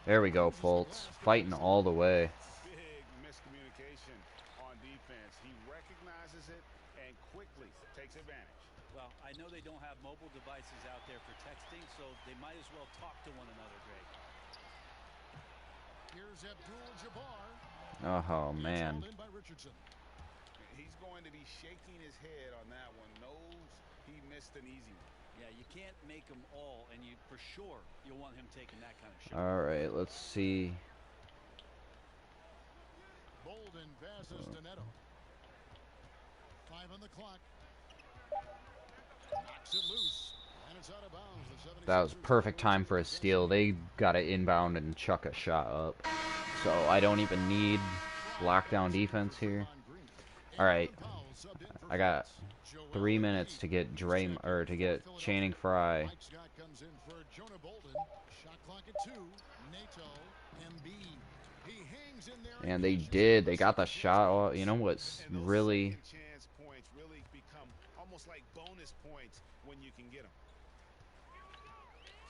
There we go, Fultz. Fighting all the way. Big miscommunication on defense. He recognizes it and quickly takes advantage. Well, I know they don't have mobile devices out there for texting, so they might as well talk to one another, Greg. Here's Abdul-Jabbar. Oh, man. In by Richardson. He's going to be shaking his head on that one. Knows he missed an easy one. Yeah, you can't make them all, and you for sure you'll want him taking that kind of shot. All right, let's see. Bolden passes to Neto. 5 on the clock. Knocks it loose, and it's out of bounds. That was perfect time for a steal. They got to inbound and chuck a shot up. So I don't even need lockdown defense here. All right, I got 3 minutes to get to get Channing Frye. And they did. They got the shot. You know what's really Chance points really become almost like bonus points when you can get them.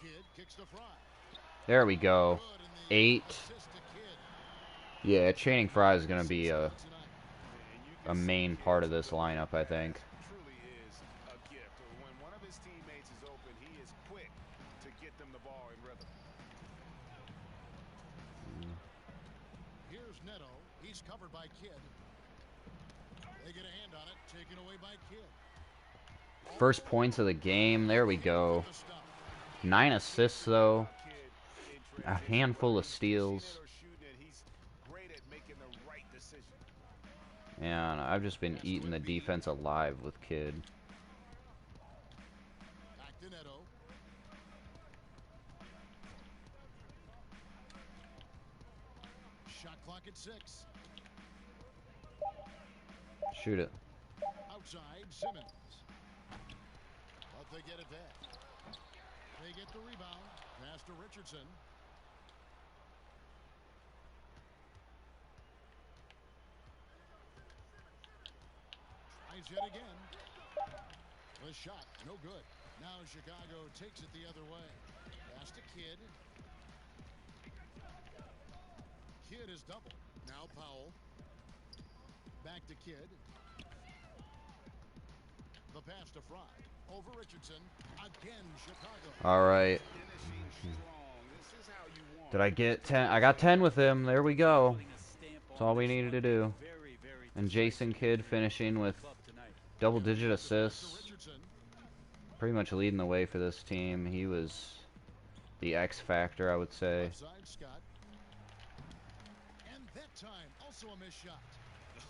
Kidd kicks to Frye. There we go. 8. Yeah, Channing Frye is going to be a main part of this lineup, I think. Truly is a gift. When one of his teammates is open, he is quick to get them the ball in rhythm. Here's Neto. He's covered by Kidd. They get a hand on it, taken away by Kidd. First points of the game. There we go. 9 assists, though. A handful of steals. And I've just been eating the defense alive with Kidd. Back to Neto. Shot clock at 6. Shoot it. Outside Simmons. But they get it back. They get the rebound. Pass to Richardson. Tries yet again. The shot, no good. Now Chicago takes it the other way. Pass to Kidd. Kidd is double. Now Powell. Back to Kidd. The pass to Frye. Over Richardson. Again, Chicago. All right. Did I get 10? I got 10 with him. There we go. That's all we needed to do. And Jason Kidd finishing with double-digit assists. Pretty much leading the way for this team. He was the X factor, I would say. And that time, also a missed shot.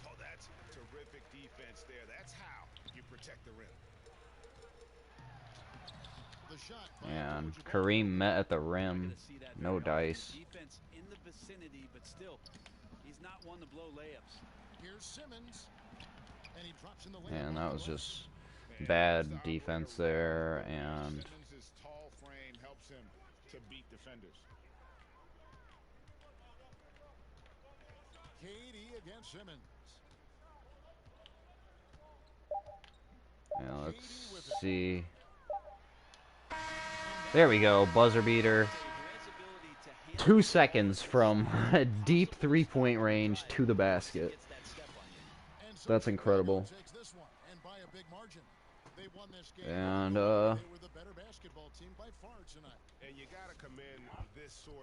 Oh, that's terrific defense there. That's how you protect the rim. And Kareem met at the rim. No dice. Defense in the vicinity, but still, he's not one to blow layups. Here's Simmons. And he drops in the And that was just bad defense there. And Simmons' tall frame helps him to beat defenders. KD against Simmons. yeah, let's see. There we go, buzzer beater. 2 seconds from a deep three-point range to the basket. That's incredible. And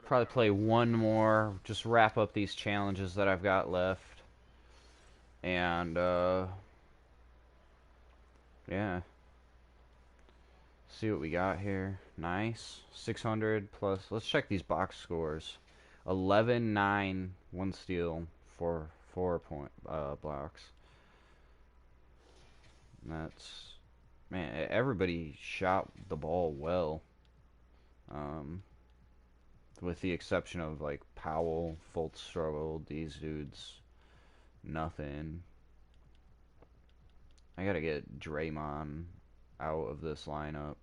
probably play one more, just wrap up these challenges that I've got left. And yeah. See what we got here. Nice. 600 plus. Let's check these box scores. 11, 9, 1 steal, 4 point blocks. That's, man, everybody shot the ball well. Um, with the exception of like Powell, Fultz struggled. These dudes, nothing. I gotta get Draymond out of this lineup.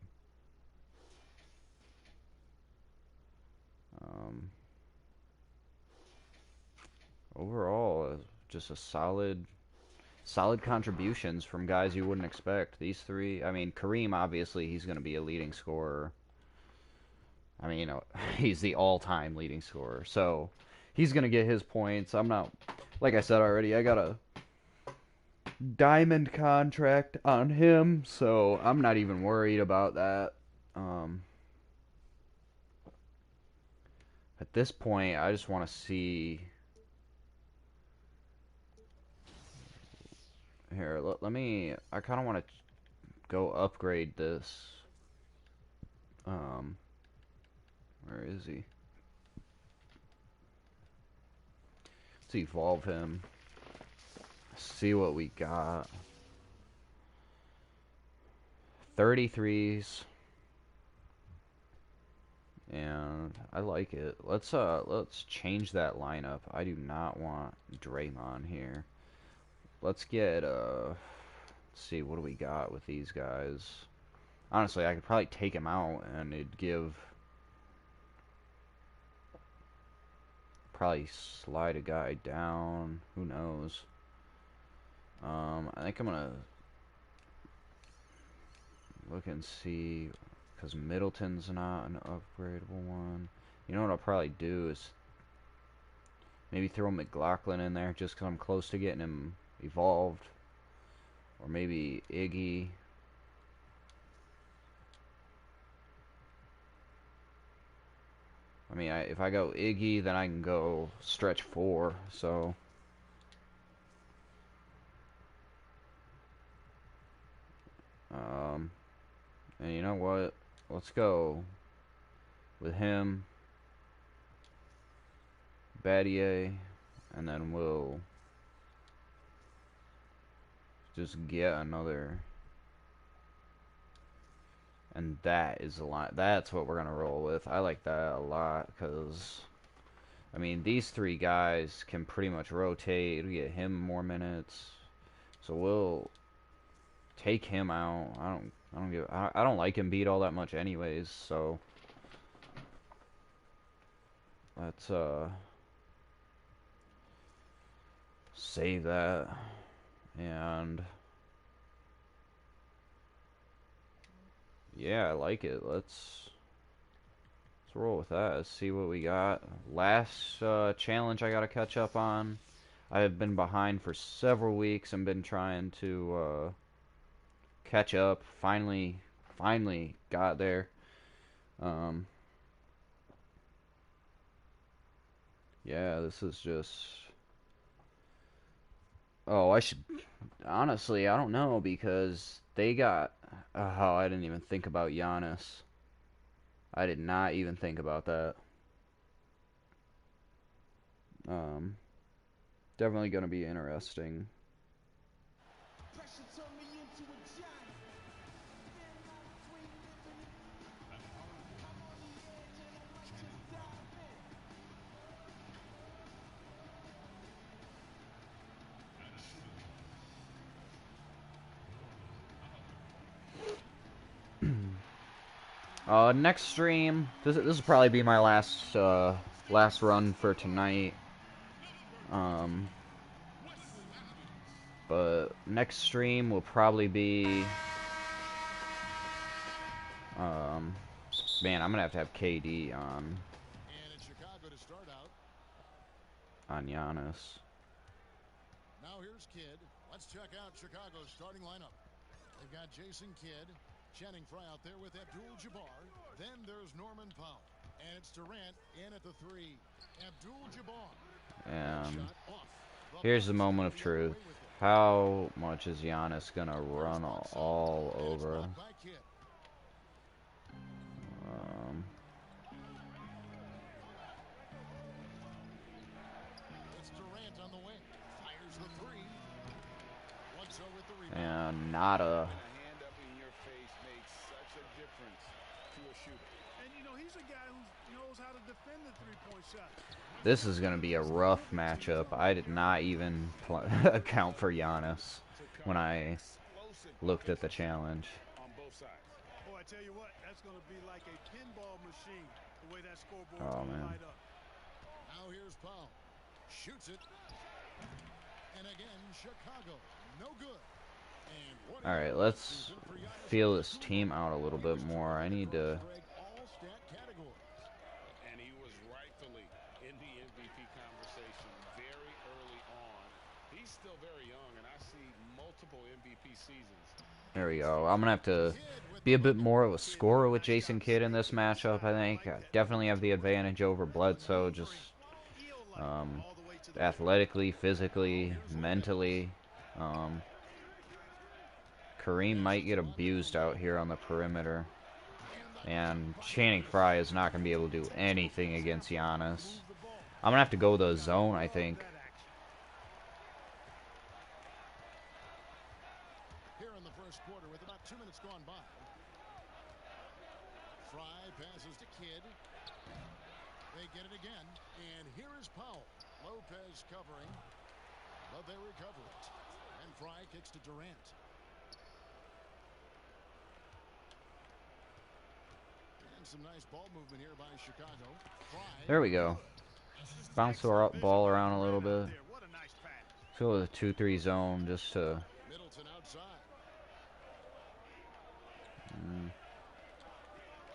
Um, overall, just a solid contributions from guys you wouldn't expect. These three, I mean, Kareem, obviously, he's going to be a leading scorer. I mean, he's the all-time leading scorer, so he's going to get his points. I'm not, like I said already, I got a diamond contract on him, so I'm not even worried about that. Um, at this point, I just want to see. Here, let me. I kind of want to go upgrade this. Um, where is he? Let's evolve him. See what we got. 33s. And I like it. Let's change that lineup. I do not want Draymond here. Let's get let's see, what do we got with these guys? Honestly, I could probably take him out and it'd give, probably slide a guy down. Who knows? I think I'm gonna look and see, because Middleton's not an upgradable one. You know what I'll probably do is maybe throw McLaughlin in there just because I'm close to getting him evolved. Or maybe Iggy. I mean, if I go Iggy, then I can go stretch 4, so... and you know what? Let's go with him, Battier, and then we'll just get another. And that is a lot. That's what we're gonna roll with. I like that a lot because, I mean, these three guys can pretty much rotate. We get him more minutes, so we'll take him out. I don't like Embiid all that much, anyways. So let's save that and. Yeah, I like it. Let's roll with that. Let's see what we got. Last challenge I got to catch up on. I have been behind for several weeks and been trying to catch up. Finally got there. Um, yeah, this is just. Oh, I should. Honestly, I don't know because they got. Oh, I didn't even think about Giannis. I did not even think about that. Um, Definitely going to be interesting. Next stream. This will probably be my last last run for tonight. But next stream will probably be. Man, I'm gonna have to have KD on. And it's Chicago to start out. On Giannis. Now here's Kidd. Let's check out Chicago's starting lineup. They've got Jason Kidd, Channing Frye out there with Abdul-Jabbar. Then there's Norman Powell. And it's Durant in at the 3. Abdul-Jabbar. And here's the moment of truth. How much is Giannis gonna run all over? It's Durant on the wing. Fires the 3. Bledsoe with the And not a... And a hand up in your face makes such a difference to a shooter. And, you know, he's a guy who knows how to defend the three-point shot. This is going to be a rough matchup. I did not even account for Giannis when I looked at the challenge. On both sides. Oh, I tell you what, that's going to be like a pinball machine, the way that scoreboard Man. light up. Now here's Powell. Shoots it. And again, Chicago. No good. All right, let's feel this team out a little bit more. I need to... And he was rightfully in the MVP conversation very early on. He's still very young, and I see multiple MVP seasons. There we go. I'm going to have to be a bit more of a scorer with Jason Kidd in this matchup, I think. I definitely have the advantage over Bledsoe, just athletically, physically, mentally. Kareem might get abused out here on the perimeter. And Channing Frye is not going to be able to do anything against Giannis. I'm going to have to go the zone, I think. Here in the first quarter with about 2 minutes gone by. Frye passes to Kidd. They get it again. And here is Powell. Lopez covering. But they recover it. And Frye kicks to Durant. And some nice ball movement here by Chicago. Frye. There we go. Bounce the ball around a little bit. Let's go with a 2-3 zone just to... Middleton outside.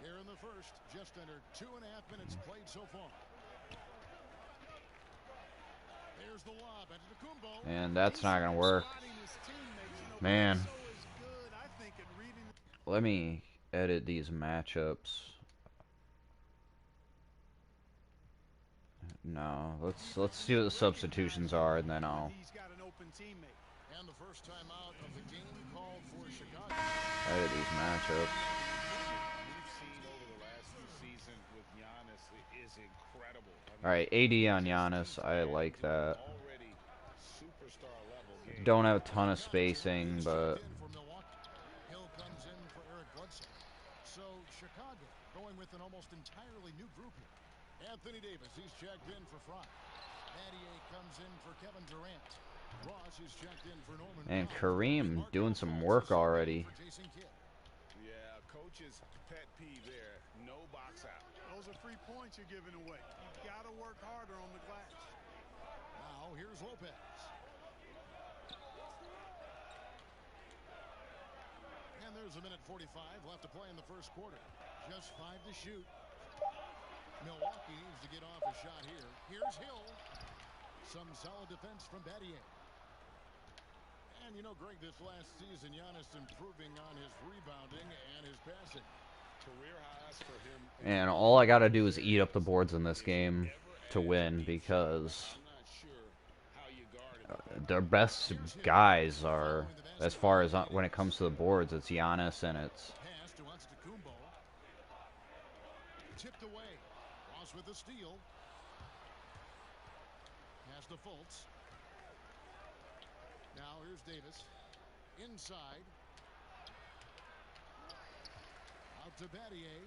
Here in the first, just under 2.5 minutes played so far. There's the lob into the Kumbo. And that's not going to work. Man. Let me edit these matchups. No, let's see what the substitutions are, and then I'll And the first time out of the game called for Chicago. edit these matchups. We've seen over the last few seasons with Giannis is incredible. All right, AD on Giannis, I like that. Already superstar level game. Don't have a ton of spacing, but Hill comes in for Eric Bledsoe. So Chicago going with an almost entirely new group here. Anthony Davis, he's checked in for Frye. Battier comes in for Kevin Durant. Ross is checked in for Norman. and Kareem doing some work already. Yeah, coach's pet peeve there. No box out. Those are 3 points you're giving away. You got to work harder on the glass. Now here's Lopez. And there's a minute 45 left to play in the first quarter. Just 5 to shoot. Milwaukee needs to get off a shot here. Here's Hill. Some solid defense from Battier. And you know, Greg, this last season, Giannis improving on his rebounding and his passing. Career highs for him. And all I gotta do is eat up the boards in this game to win, because I'm not sure how you guard it. their best guys are, as far as when it comes to the boards, it's Giannis and it's... Pass to Antetokounmpo. Tipped away. Ross with the steal. Pass to Fultz. Now here's Davis. Inside. Out to Battier.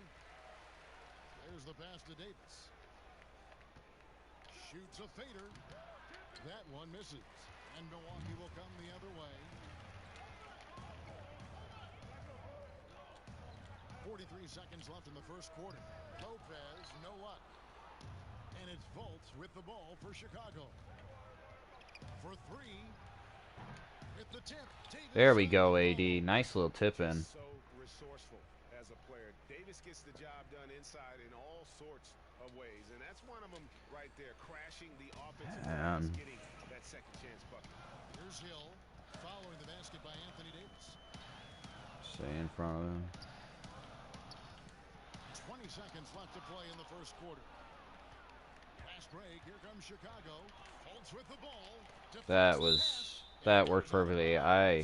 There's the pass to Davis. Shoots a fader. That one misses. And Milwaukee will come the other way. 43 seconds left in the first quarter. Lopez, no luck. And it's Fultz with the ball for Chicago. For 3. Hit the tip. Davis. There we go, AD. Nice little tip in. So resourceful as a player. Davis gets the job done inside in all sorts of ways, and that's one of them right there, crashing the offensive glass, getting that second chance bucket. Here's Hill following the basket by Anthony Davis. Stay in front of him. 20 seconds left to play in the first quarter. Fast break. Here comes Chicago. Fultz with the ball. That worked perfectly. I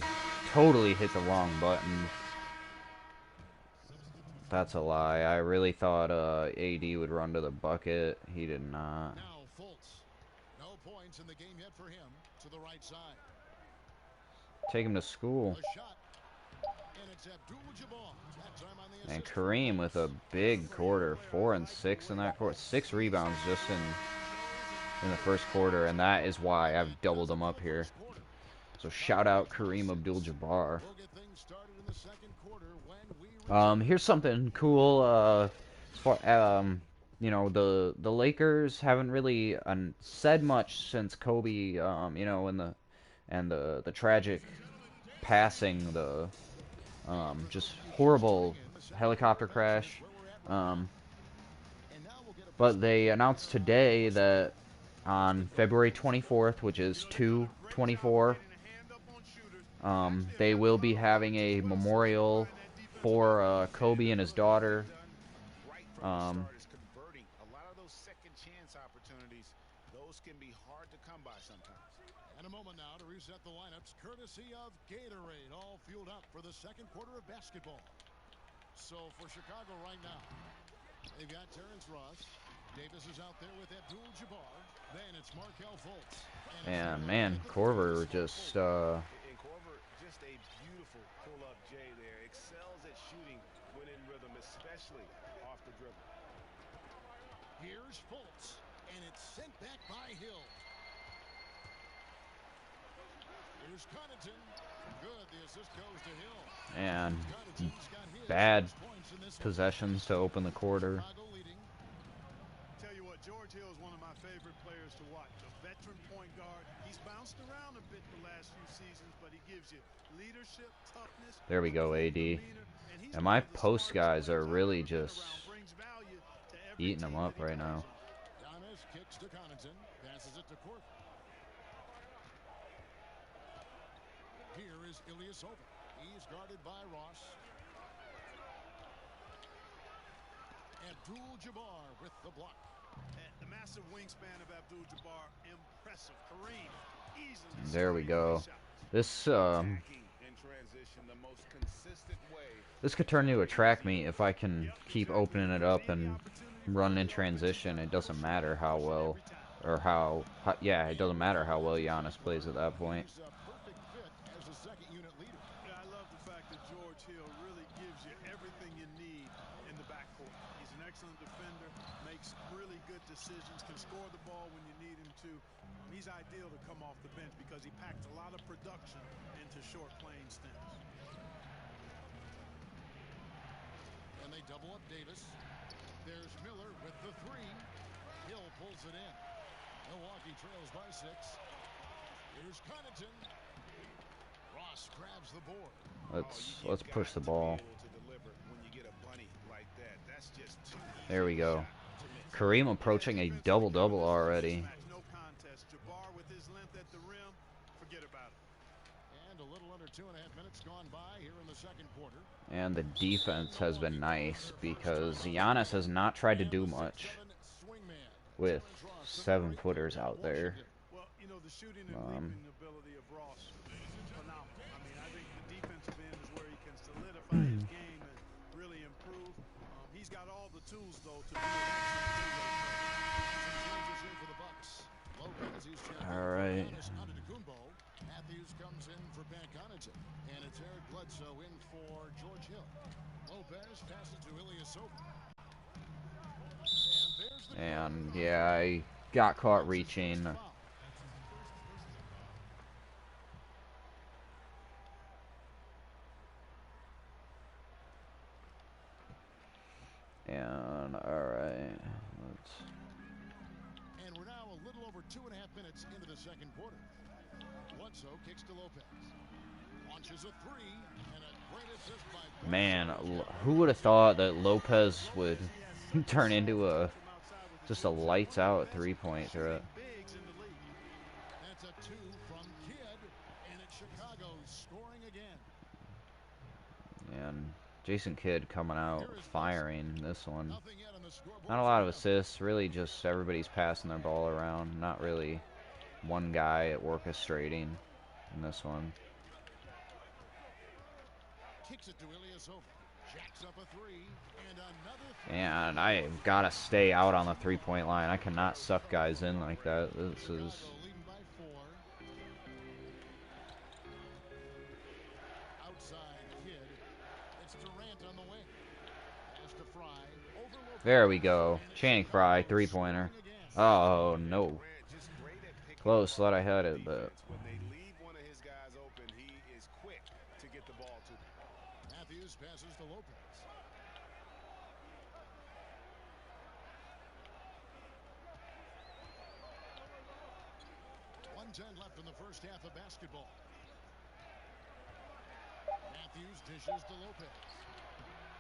totally hit the wrong button. That's a lie. I really thought AD would run to the bucket. He did not. Now Fultz. No points in the game yet for him. To the right side. take him to school. The shot. And it's Abdul-Jabbar. That time on the And assist for the Kareem with a Bulls. big quarter, 4 and 6 in that quarter, 6 rebounds just in the first quarter, and that is why I've doubled him up here. So shout out Kareem Abdul-Jabbar. We'll get things started in the second quarter when we Here's something cool. As far, you know, the Lakers haven't really said much since Kobe. You know, and the tragic passing, the just horrible helicopter crash. Um, but they announced today that on February 24th, which is 2/24, they will be having a memorial for Kobe and his daughter. A lot of those second chance opportunities, those can be hard to come by sometimes. And a moment now to reset the lineups, courtesy of Gatorade, all fueled up for the second quarter of basketball. So for Chicago right now, they've got Terrence Ross. Davis is out there with Abdul-Jabbar. Then it's Markelle Fultz. And man, Korver just And Korver, just a beautiful pull-up J there. Excels at shooting when in rhythm, especially off the dribble. Here's Fultz, and it's sent back by Hill. Here's Connaughton. Good, the assist goes to Hill. and bad possessions to open the quarter. Tell you what, George Hill is one of my favorite players to watch. A veteran point guard. He's bounced around a bit the last few seasons, but he gives you leadership, toughness. There we go, AD. And my post guys are really just eating them up right now. Giannis kicks to Connaughton, passes it to Korver. Here is Ilyasova. He's guarded by Ross. Abdul-Jabbar with the block. The massive wingspan of Abdul-Jabbar, impressive. Kareem, easily. There we go. This this could turn into a track meet if I can keep opening it up and run in transition. It doesn't matter how well, or how yeah, it doesn't matter how well Giannis plays at that point. He's a perfect fit as a second unit leader. Yeah, I love the fact that George Hill really gives you everything you need in the backcourt. He's an excellent defender, makes really good decisions, can score the ball when you need him to. He's ideal to come off the bench because he packs a lot of production into short playing stints. And they double up Davis. There's Miller with the three. Hill pulls it in. Milwaukee trails by 6. Here's Connaughton. Ross grabs the board. Let's push the ball. There we go. Kareem approaching a double-double already. No contest. Jabbar with his length at the rim. Forget about it. And a little under 2.5 minutes gone by here in the second quarter. And the defense has been nice because Giannis has not tried to do much with 7-footers out there. Well, you know, the shooting and leaping ability of Ross is phenomenal. I mean, I think the defensive end is where he can solidify his game and really improve. He's got all the tools, though, to be an excellent for the Bucks. Lopez, he's all right. Matthews comes in for Ben Connaughton, and it's Eric Bledsoe in for George Hill. Lopez passes to Ilyasova. And yeah, I got caught reaching. And alright, let's. And we're now a little over 2.5 minutes into the second quarter. Bledsoe kicks to Lopez. Launches a three, and a great assist by Man, who would have thought that Lopez would turn into just a lights out 3-point threat? That's a 2 from Kidd, and it's Chicago scoring again. And Jason Kidd coming out firing this one. Not a lot of assists, really just everybody's passing their ball around. Not really one guy orchestrating in this one. Kicks it to Ilyasova. Jacks up a 3, and another 3. And I've got to stay out on the 3-point line. I cannot suck guys in like that. This is... It's Durant on the wing. Pass to Fry. Over Lopez. There we go. And it's Channing Frye, Chicago three-pointer. scoring again. Oh, And no. Durant just great at picking Close. apart Thought I had the it, but... defense. When they leave one of his guys open, he is quick to get the ball to them. Matthews passes to Lopez. 1:10 left in the first half of basketball. Matthews dishes to Lopez.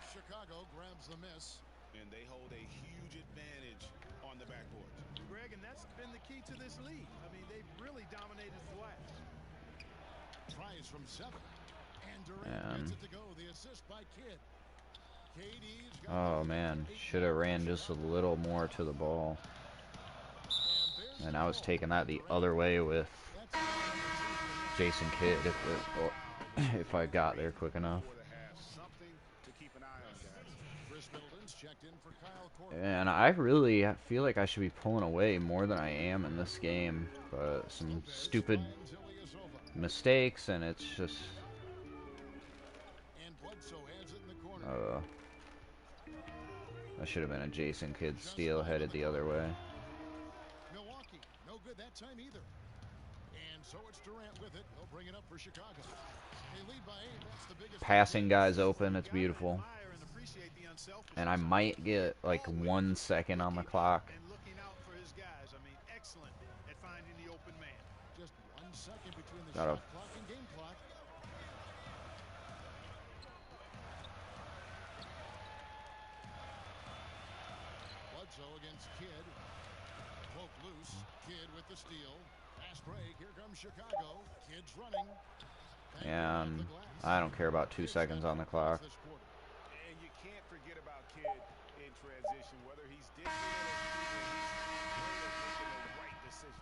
Chicago grabs the miss. And they hold a huge advantage on the backboard. Greg, and that's been the key to this lead. I mean, they've really dominated the glass. Tries from 7. And Durant gets it to go. The assist by Kidd. KD's got Oh, man. Should have ran just a little more to the ball. And I was taking that the other way with Jason Kidd if I got there quick enough. Something to keep an eye on, guys. Chris Middleton's checked in for Kyle Korver. And I really feel like I should be pulling away more than I am in this game. But some stupid mistakes, and it's just... And Bledsoe has it in the corner. That should have been a Jason Kidd steal, headed the other way. Milwaukee, no good that time either. And so it's Durant with it. He'll bring it up for Chicago. They lead by 8. That's the biggest. Passing guys open, it's beautiful. And I might get like 1 second on the clock. And looking out for his guys. I mean, excellent at finding the open man. Just 1 second between the Gotta- shot clock and game clock. Bledsoe against Kidd. Poke loose. Kidd with the steal. Fast break. Here comes Chicago. Kidd's running. And I don't care about 2 seconds on the clock. And you can't forget about Kidd in transition, whether he's dipping in or he's great at making the right decision.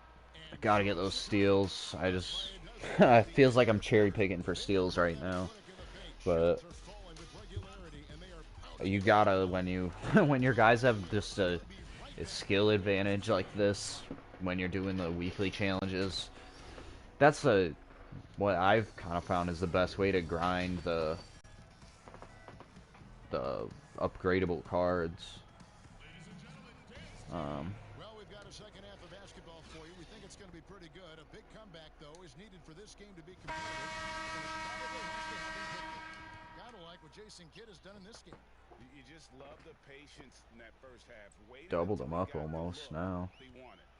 I gotta get those steals. I just... it feels like I'm cherry picking for steals right now. But... you gotta, when you... when your guys have just a skill advantage like this, when you're doing the weekly challenges, that's what I've kind of found is the best way to grind the upgradable cards. Well, we've got a second half of basketball for you. We think it's going to be pretty good. A big comeback, though, is needed for this game to be competitive. And it probably has to happen quickly. Gotta like what Jason Kidd has done in this game. You just love the patience in that first half. Doubled them up almost now.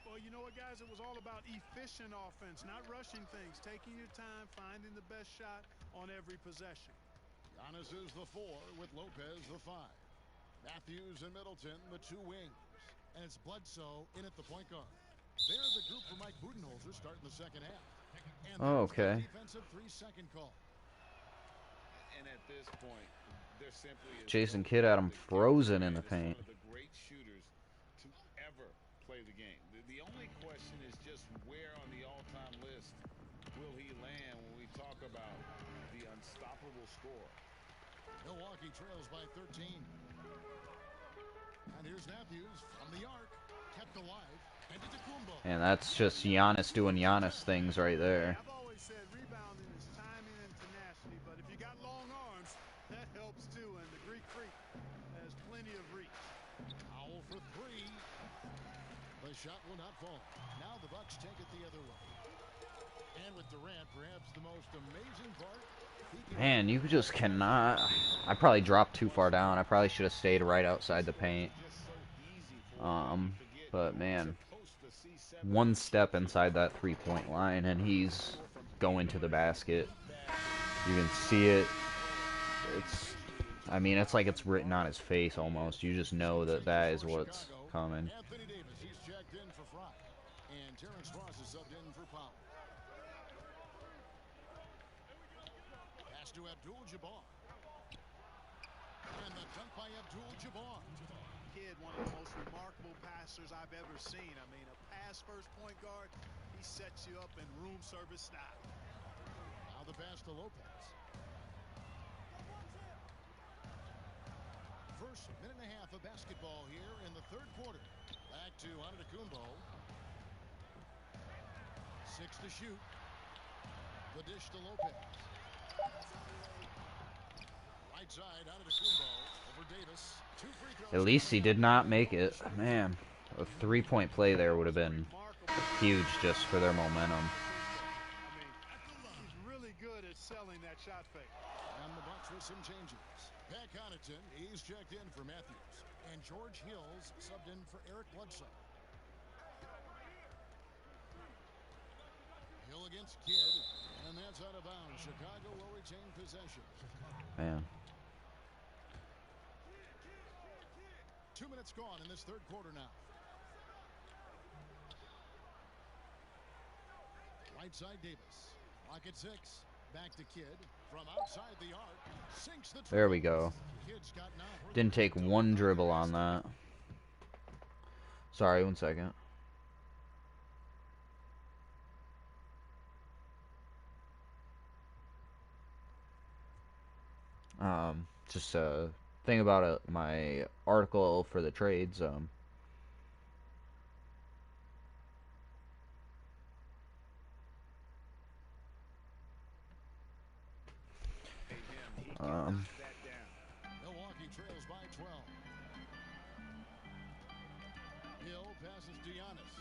Well, you know what, guys? It was all about efficient offense, not rushing things, taking your time, finding the best shot on every possession. Giannis is the 4 with Lopez the 5. Matthews and Middleton, the 2 wings. And it's Bledsoe in at the point guard. They're the group for Mike Budenholzer starting the second half. And okay. Defensive 3-second call. And at this point, they're simply Jason Kidd had him frozen in the paint. one of the great shooters to ever play the game. The only question is just where on the all-time list will he land when we talk about the unstoppable score. Milwaukee trails by 13. And here's Matthews from the arc, kept alive, and to Kumbo. And that's just Giannis doing Giannis things right there. I've always said rebounding is timing and tenacity, but if you got long arms, that helps too. And the Greek Freak has plenty of reach. Powell for 3. The shot will not fall. Now the Bucks take it the other way. And with Durant, perhaps the most amazing part. Man, you just cannot... I probably dropped too far down. I probably should have stayed right outside the paint. But man, 1 step inside that 3-point line and he's going to the basket. You can see it. I mean, it's like it's written on his face almost. You just know that that is what's coming. Anthony Davis, he's checked in for Fry. And Terrence Ross is subbed in for Powell. Pass to Abdul-Jabbar. And the dunk by Abdul-Jabbar. Kidd, one of the most remarkable passers I've ever seen. I mean, a pass-first point guard, he sets you up in room service style. Now the pass to Lopez. First minute and a half of basketball here in the third quarter. Back to Antetokounmpo. 6 to shoot. The dish to Lopez. Right side, out of the Kumbo, over Davis. 2 free throws At least he coming up. did not make it. Man, a 3-point play there would have been huge just for their momentum. I mean, he's really good at selling that shot fake. And the Bucks with some changes. Pat Connaughton, he's checked in for Matthews. And George Hills subbed in for Eric Bledsoe. Hill against Kidd. And that's out of bounds. Chicago will retain possession. Man. 2 minutes gone in this third quarter now. Right side Davis. Lock at 6. Back to Kidd. From outside the arc. Sinks the There we go. Kidd's got now. Didn't take one dribble on that. Sorry, 1 second. Just a thing about my article for the trades. Milwaukee trails by 12. Hill passes to Giannis.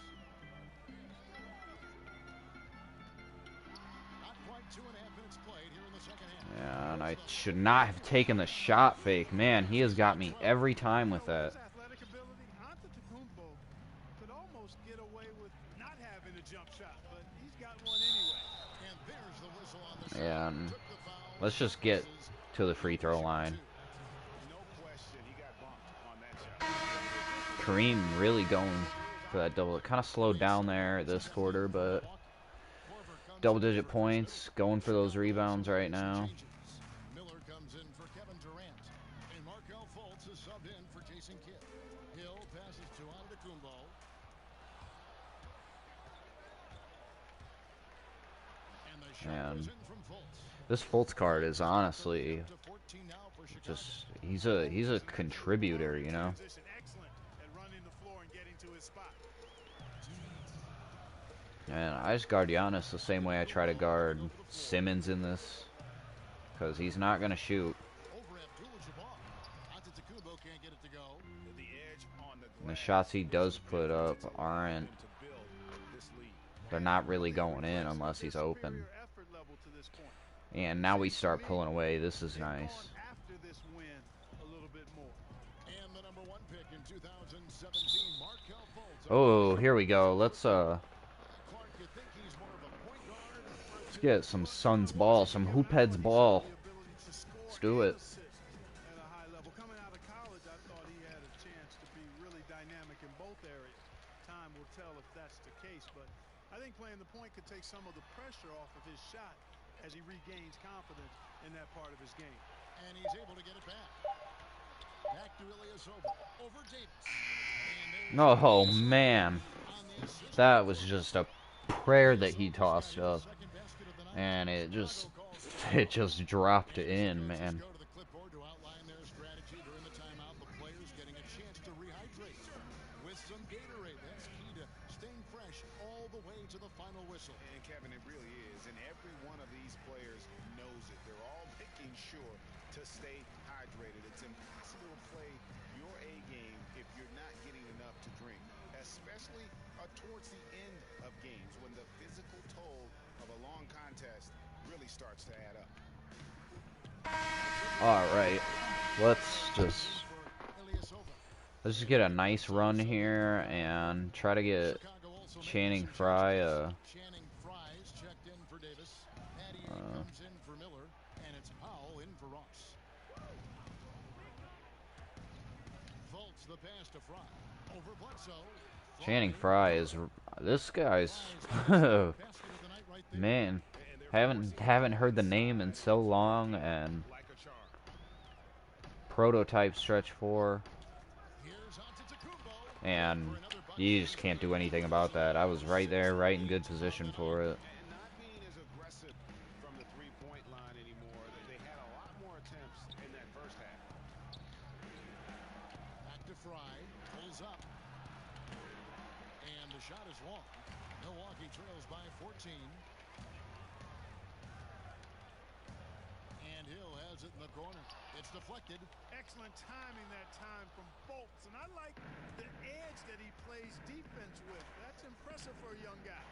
Not quite 2.5 minutes played here in the second half. Yeah, and I should not have taken the shot fake. Man, he has got me every time with that. His athletic ability, Antetokounmpo could almost get away with not having a jump shot, but he's got one anyway. And there's the whistle on the Yeah, shot. and Took the foul. let's just get to the free throw line. No question, he got bumped on that shot. Kareem really going for that double. It kind of slowed down there this quarter, but double-digit points, going for those rebounds right now. Miller comes in for Kevin Durant. And Markelle Fultz is subbed in for Jason Kidd. Hill passes to Antetokounmpo. And the shot goes in from Fultz. This Fultz card is honestly just he's a contributor, you know. Excellent at running the floor and getting to his spot. And I just guard Giannis the same way I try to guard Simmons in this, because he's not going to shoot. Over Abdul-Jabbar. Antetokounmpo can't get it to go. The edge on the And the shots he does put up aren't, to build this lead. they're not really going in unless he's open. Superior effort level to this point. And now we start pulling away. This is nice. After this win, a little bit more. And the number 1 pick in 2017, Markelle Fultz. Oh, here we go. Let's Clark, you think he's more of a point guard? let's get some Suns ball, some Hoopheads ball. The ability to score Let's do and it. assist at a high level. Coming out of college, I thought he had a chance to be really dynamic in both areas. Time will tell if that's the case, but I think playing the point could take some of the pressure off of his shot as he regains confidence in that part of his game. And he's able to get it back. Back to Ilyasova. Over Davis. And there's Oh, man. on the assist. That was just a prayer that he tossed up. Second basket of the night. And it just dropped in, man. Go to the clipboard to outline their strategy during the timeout. The players getting a chance to rehydrate with some Gatorade. That's key to staying fresh all the way to the final whistle. And Kevin, it really is. And every one of these players knows it. They're all making sure to stay hydrated. It's impossible to play your A game if you're not getting enough to drink, especially towards the end of games when the physical toll of a long contest really starts to add up. All right. Let's just get a nice run here and try to get Channing Frye Channing Frye's checked in for Davis. Patty comes in for Miller, and it's Powell in for Ross. Fultz the pass to Frye. Over Bledsoe. Channing Frye is this guy's Basket of the night right there. man. Haven't heard the name in so long, and Like a charm. prototype stretch 4, Here's Antetokounmpo. and you just can't do anything about that. I was right there, right in good position for it. And not being as aggressive from the three-point line anymore. They had a lot more attempts in that first half. Back to Frye. Pulls up. And the shot is long. Milwaukee trails by 14. And Hill has Fires it in the corner. It's deflected. Excellent timing that time from Bolts, and I like the edge that he plays defense with. That's impressive for a young guy.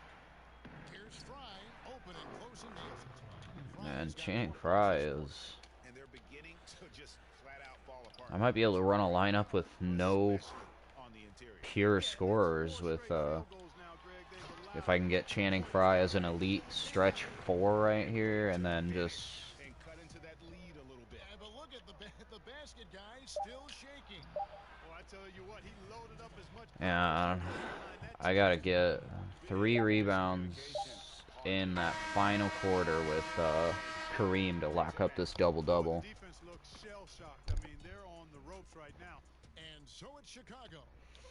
Here's Fry, open and close and nails it. And Channing Frye is... And they're beginning to just flat out fall apart. I might be able to run a lineup with no on the interior. pure scorers with if I can get Channing Frye as an elite stretch 4 right here, and then just And cut into that lead a little bit. But look at the basket guy still shaking. Well, I tell you what, he loaded up as much. yeah, I gotta get 3 rebounds in that final quarter with Kareem to lock up this double-double. Defense looks shell-shocked. I mean, they're on the ropes right now. And so it's Chicago.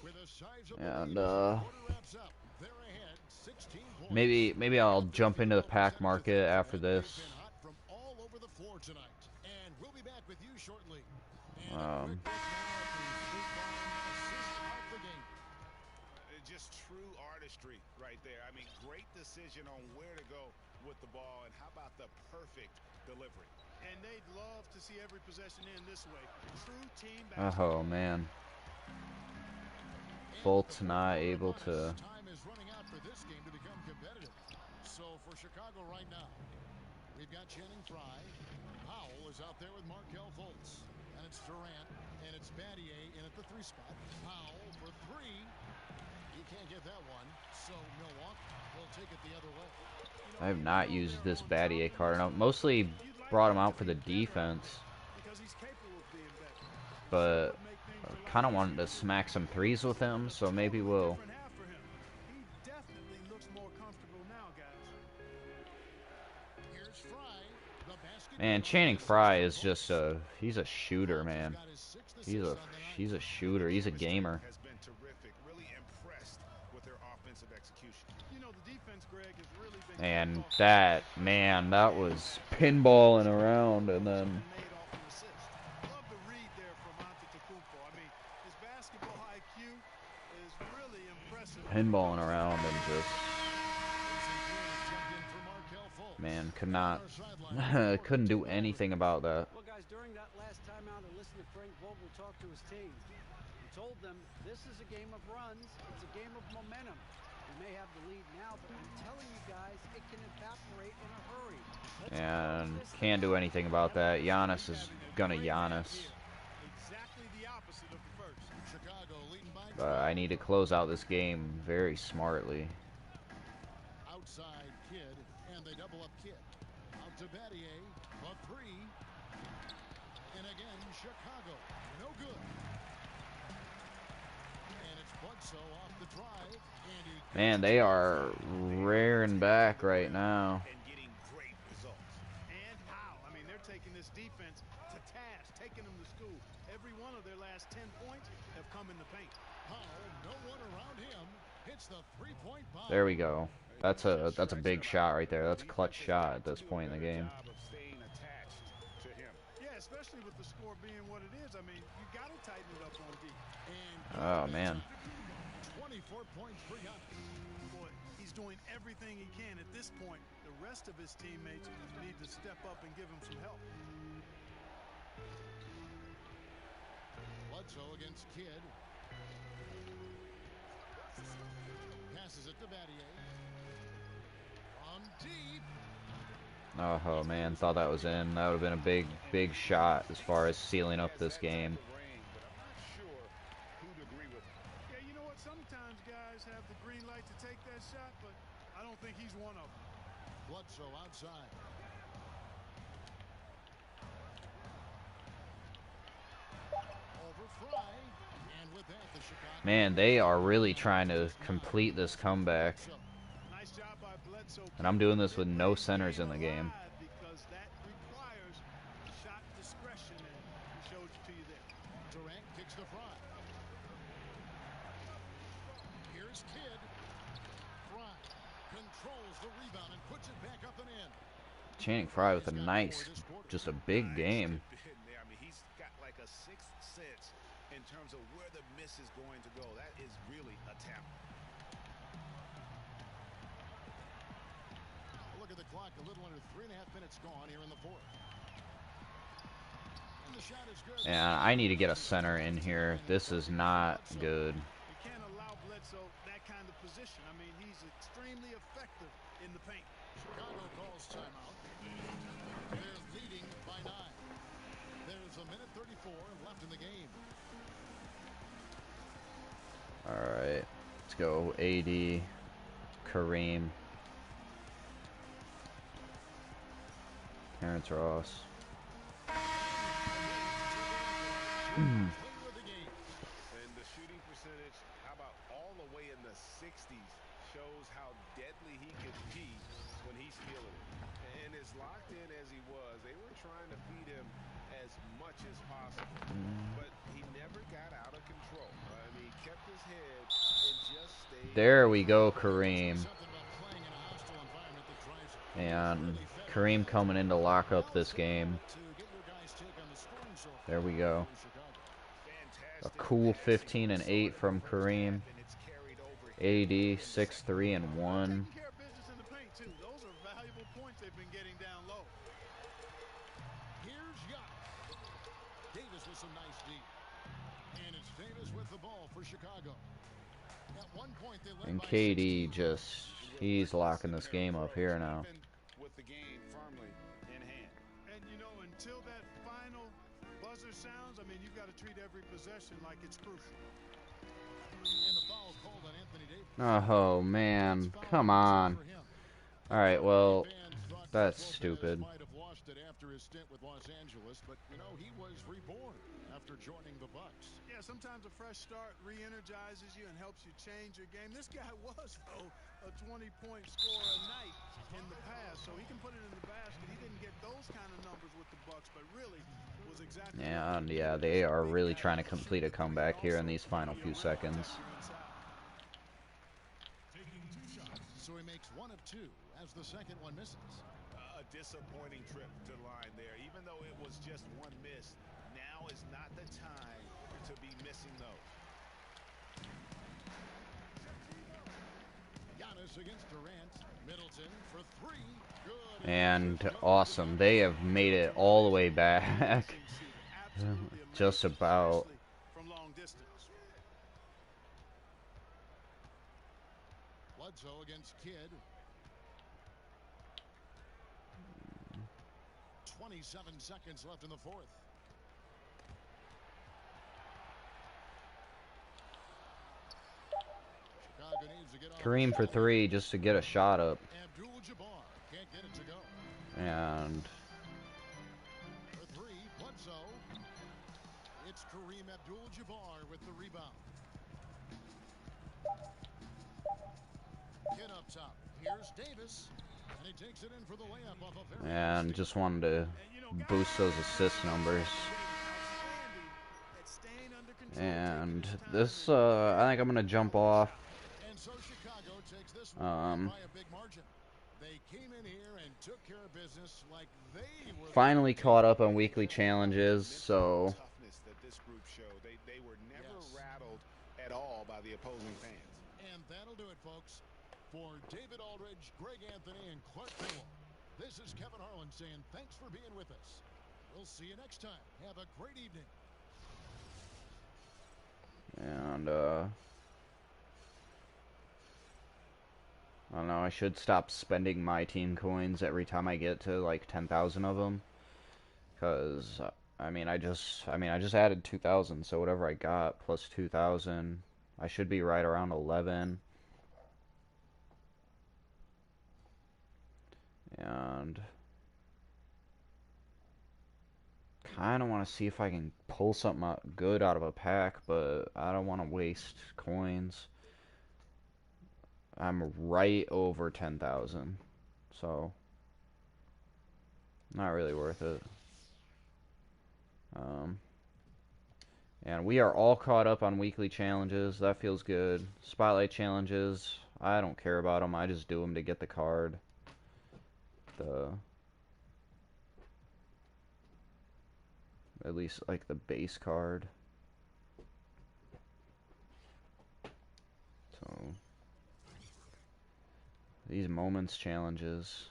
With a sizable And lead as the quarter wraps up. They're ahead 16 points. maybe I'll jump into the pack market after this. Been hot from all over the floor tonight. And we'll be back with you shortly. And a quick look now at the State Farm assist of the game. Just true artistry right there. I mean, great decision on where to go with the ball, and how about the perfect delivery? And they'd love to see every possession in this way. True team basketball. Oh man, Bolt's not able to. Time is running out for this game to become competitive. So for Chicago right now, we've got Channing Frye. Powell is out there with Markelle Fultz. And it's Durant, and it's Battier in at the 3 spot. Powell for 3. He can't get that one, so Milwaukee will take it the other way. I have not used this Battier card. I mostly brought him out for the defense, but kind of wanted to smack some 3s with him, so maybe we'll. He definitely looks more comfortable now, guys. Here's Frye, the basket. Man, Channing Frye is just he's a shooter, man. He's a shooter. He's a gamer. Has been terrific. Really impressed with their offensive execution. You know, the defense, Greg, has really been And that, man, that was pinballing around, and then made off an assist. Love the read there from Antetokounmpo. I mean, his basketball IQ is really impressive. pinballing around and just, man, couldn't do anything about that. Well, guys, during that last timeout, I listened to Frank Vogel talk to his team. He told them this is a game of runs. It's a game of momentum. We may have the lead now, but I'm telling you guys, it can evaporate in a hurry. And can't do anything about that. Giannis is gonna Giannis. Exactly the opposite of the first. Chicago leading by But I need to close out this game very smartly. outside Kidd, and they double up Kidd. Out to Battier, a 3. And again, Chicago, no good. And it's Bledsoe off the drive. And he Man, they are rearing back right now. And getting great results. And how? I mean, they're taking this defense to task, taking them to school. Every one of their last 10 points have come in the paint. Powell, no one around him, hits the 3-point bomb. There we go. That's a big shot right there. That's a clutch shot at this point in the game. Job of staying attached to him. Yeah, especially with the score being what it is. I mean, you got to tighten it up on D. And Oh man. 24 points for Giannis. Boy, he's doing everything he can at this point. The rest of his teammates need to step up and give him some help. Bledsoe against Kidd. Passes it to Battier. On deep. Oh man, thought that was in. That would have been a big shot as far as sealing up this game. But I'm not sure who'd agree with him. Yeah, you know what? Sometimes guys have the green light to take that shot, but I don't think he's one of them. Bledsoe outside. Over Fry. And with that, the Chicago. Man, they are really trying to complete this comeback. Nice job by Bledsoe. And I'm doing this with no centers in the game. Because that requires shot discretion, and he showed it to you there. Durant kicks to Fry. Here's Kidd. Fry controls the rebound and puts it back up and in. Channing Frye with a nice, just a big game. I mean, he's got like a sixth sense in terms of where the miss is going to go. That is really a talent. Look at the clock. A little under 3.5 minutes gone here in the fourth. And I need to get a center in here. This is not good. You can't allow Bledsoe that kind of position. I mean, he's extremely effective in the paint. Chicago calls timeout. They're leading by 9. There's a minute 34 left in the game. Alright, let's go AD, Kareem, Terrence Ross. And the shooting percentage, how about all the way in the 60s, shows how deadly he can be when he's feeling it. And as locked in as he was, they were trying to feed him as much as possible. But he never got out of control. I mean, he kept his head and just stayed. There we go, Kareem. And Kareem coming in to lock up this game. There we go. A cool 15 and 8 from Kareem. AD 6, 3 and 1. Taking care of business in the paint, too. Those are valuable points they've been getting down low. Here's Giannis. Davis with some nice D. And it's Davis with the ball for Chicago. At one point they led And by KD 16. just, he's locking this game up here now. With the game firmly in hand. And, you know, until that final buzzer sounds, I mean, you've got to treat every possession like it's crucial. And the foul called on Anthony Davis. Oh, man. Come on. Alright, well, that's stupid. Might have lost it after his stint with Los Angeles, but you know he was reborn after joining the Bucks. Yeah, sometimes a fresh start re-energizes you and helps you change your game. This guy was, though, a 20-point scorer a night in the past, so he can put it in the basket. He didn't get those kind of numbers with the Bucks, but really was exactly. And yeah, they are really trying to complete a comeback here in these final few seconds. So he makes 1 of 2 as the second one misses. A disappointing trip to the line there. Even though it was just one miss, now is not the time to be missing those. Giannis against Durant. Middleton for 3. Good. And awesome. They have made it all the way back. Just about. From long distance. Bledsoe against Kidd. 27 seconds left in the fourth. Chicago needs to get off Kareem for 3 just to get a shot up. Abdul-Jabbar can't get it to go. And For 3, Bledsoe. It's Kareem Abdul-Jabbar with the rebound. Kidd up top. Here's Davis. And he takes it in for the layup off a very and just wanted to boost those assist numbers. And this, I think I'm gonna jump off. And so Chicago takes this one by a big margin. They came in here and took care of business like they were Finally caught up on weekly challenges, so Toughness that this group showed. They were never rattled at all by the opposing fans. And that'll do it, folks. For David Aldridge, Greg Anthony, and Clark Powell, this is Kevin Harlan saying thanks for being with us. We'll see you next time. Have a great evening. and I don't know, I should stop spending MyTeam coins every time I get to like 10,000 of them, cuz I mean I just added 2,000, so whatever I got plus 2,000, I should be right around 11. And kind of want to see if I can pull something good out of a pack, but I don't want to waste coins. I'm right over 10,000, so not really worth it. And we are all caught up on weekly challenges. That feels good. Spotlight challenges, I don't care about them. I just do them to get the card. At least like the base card. So these moments challenges.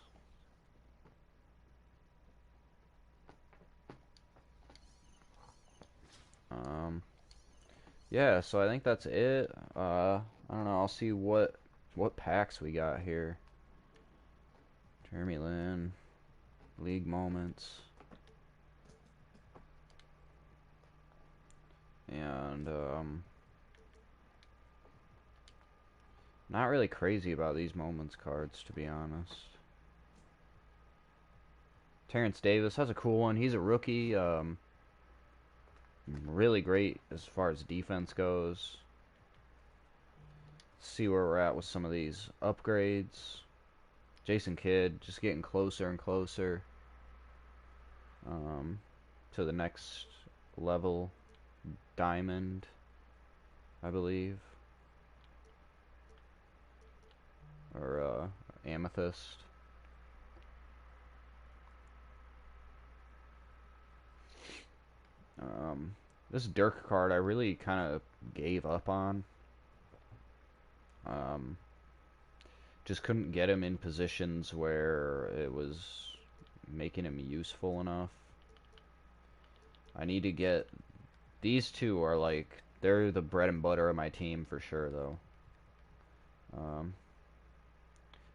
Um, yeah, so I think that's it. I don't know. I'll see what packs we got here. Jeremy Lin, league moments, and not really crazy about these moments cards, to be honest. Terrence Davis has a cool one. He's a rookie. Really great as far as defense goes. See where we're at with some of these upgrades. Jason Kidd just getting closer and closer um, to the next level. Diamond, I believe, or amethyst. This Dirk card I really kind of gave up on. Um, just couldn't get him in positions where it was making him useful enough. I need to get these two are like they're the bread and butter of my team for sure though. Um,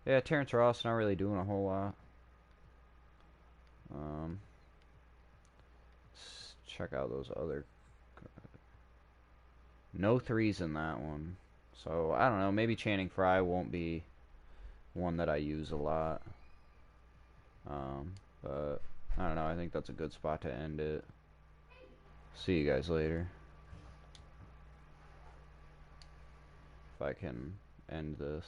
yeah, Terrence Ross not really doing a whole lot. Um, let's check out those other. No threes in that one. So I don't know. Maybe Channing Frye won't be one that I use a lot. But I don't know. I think that's a good spot to end it. See you guys later. If I can end this.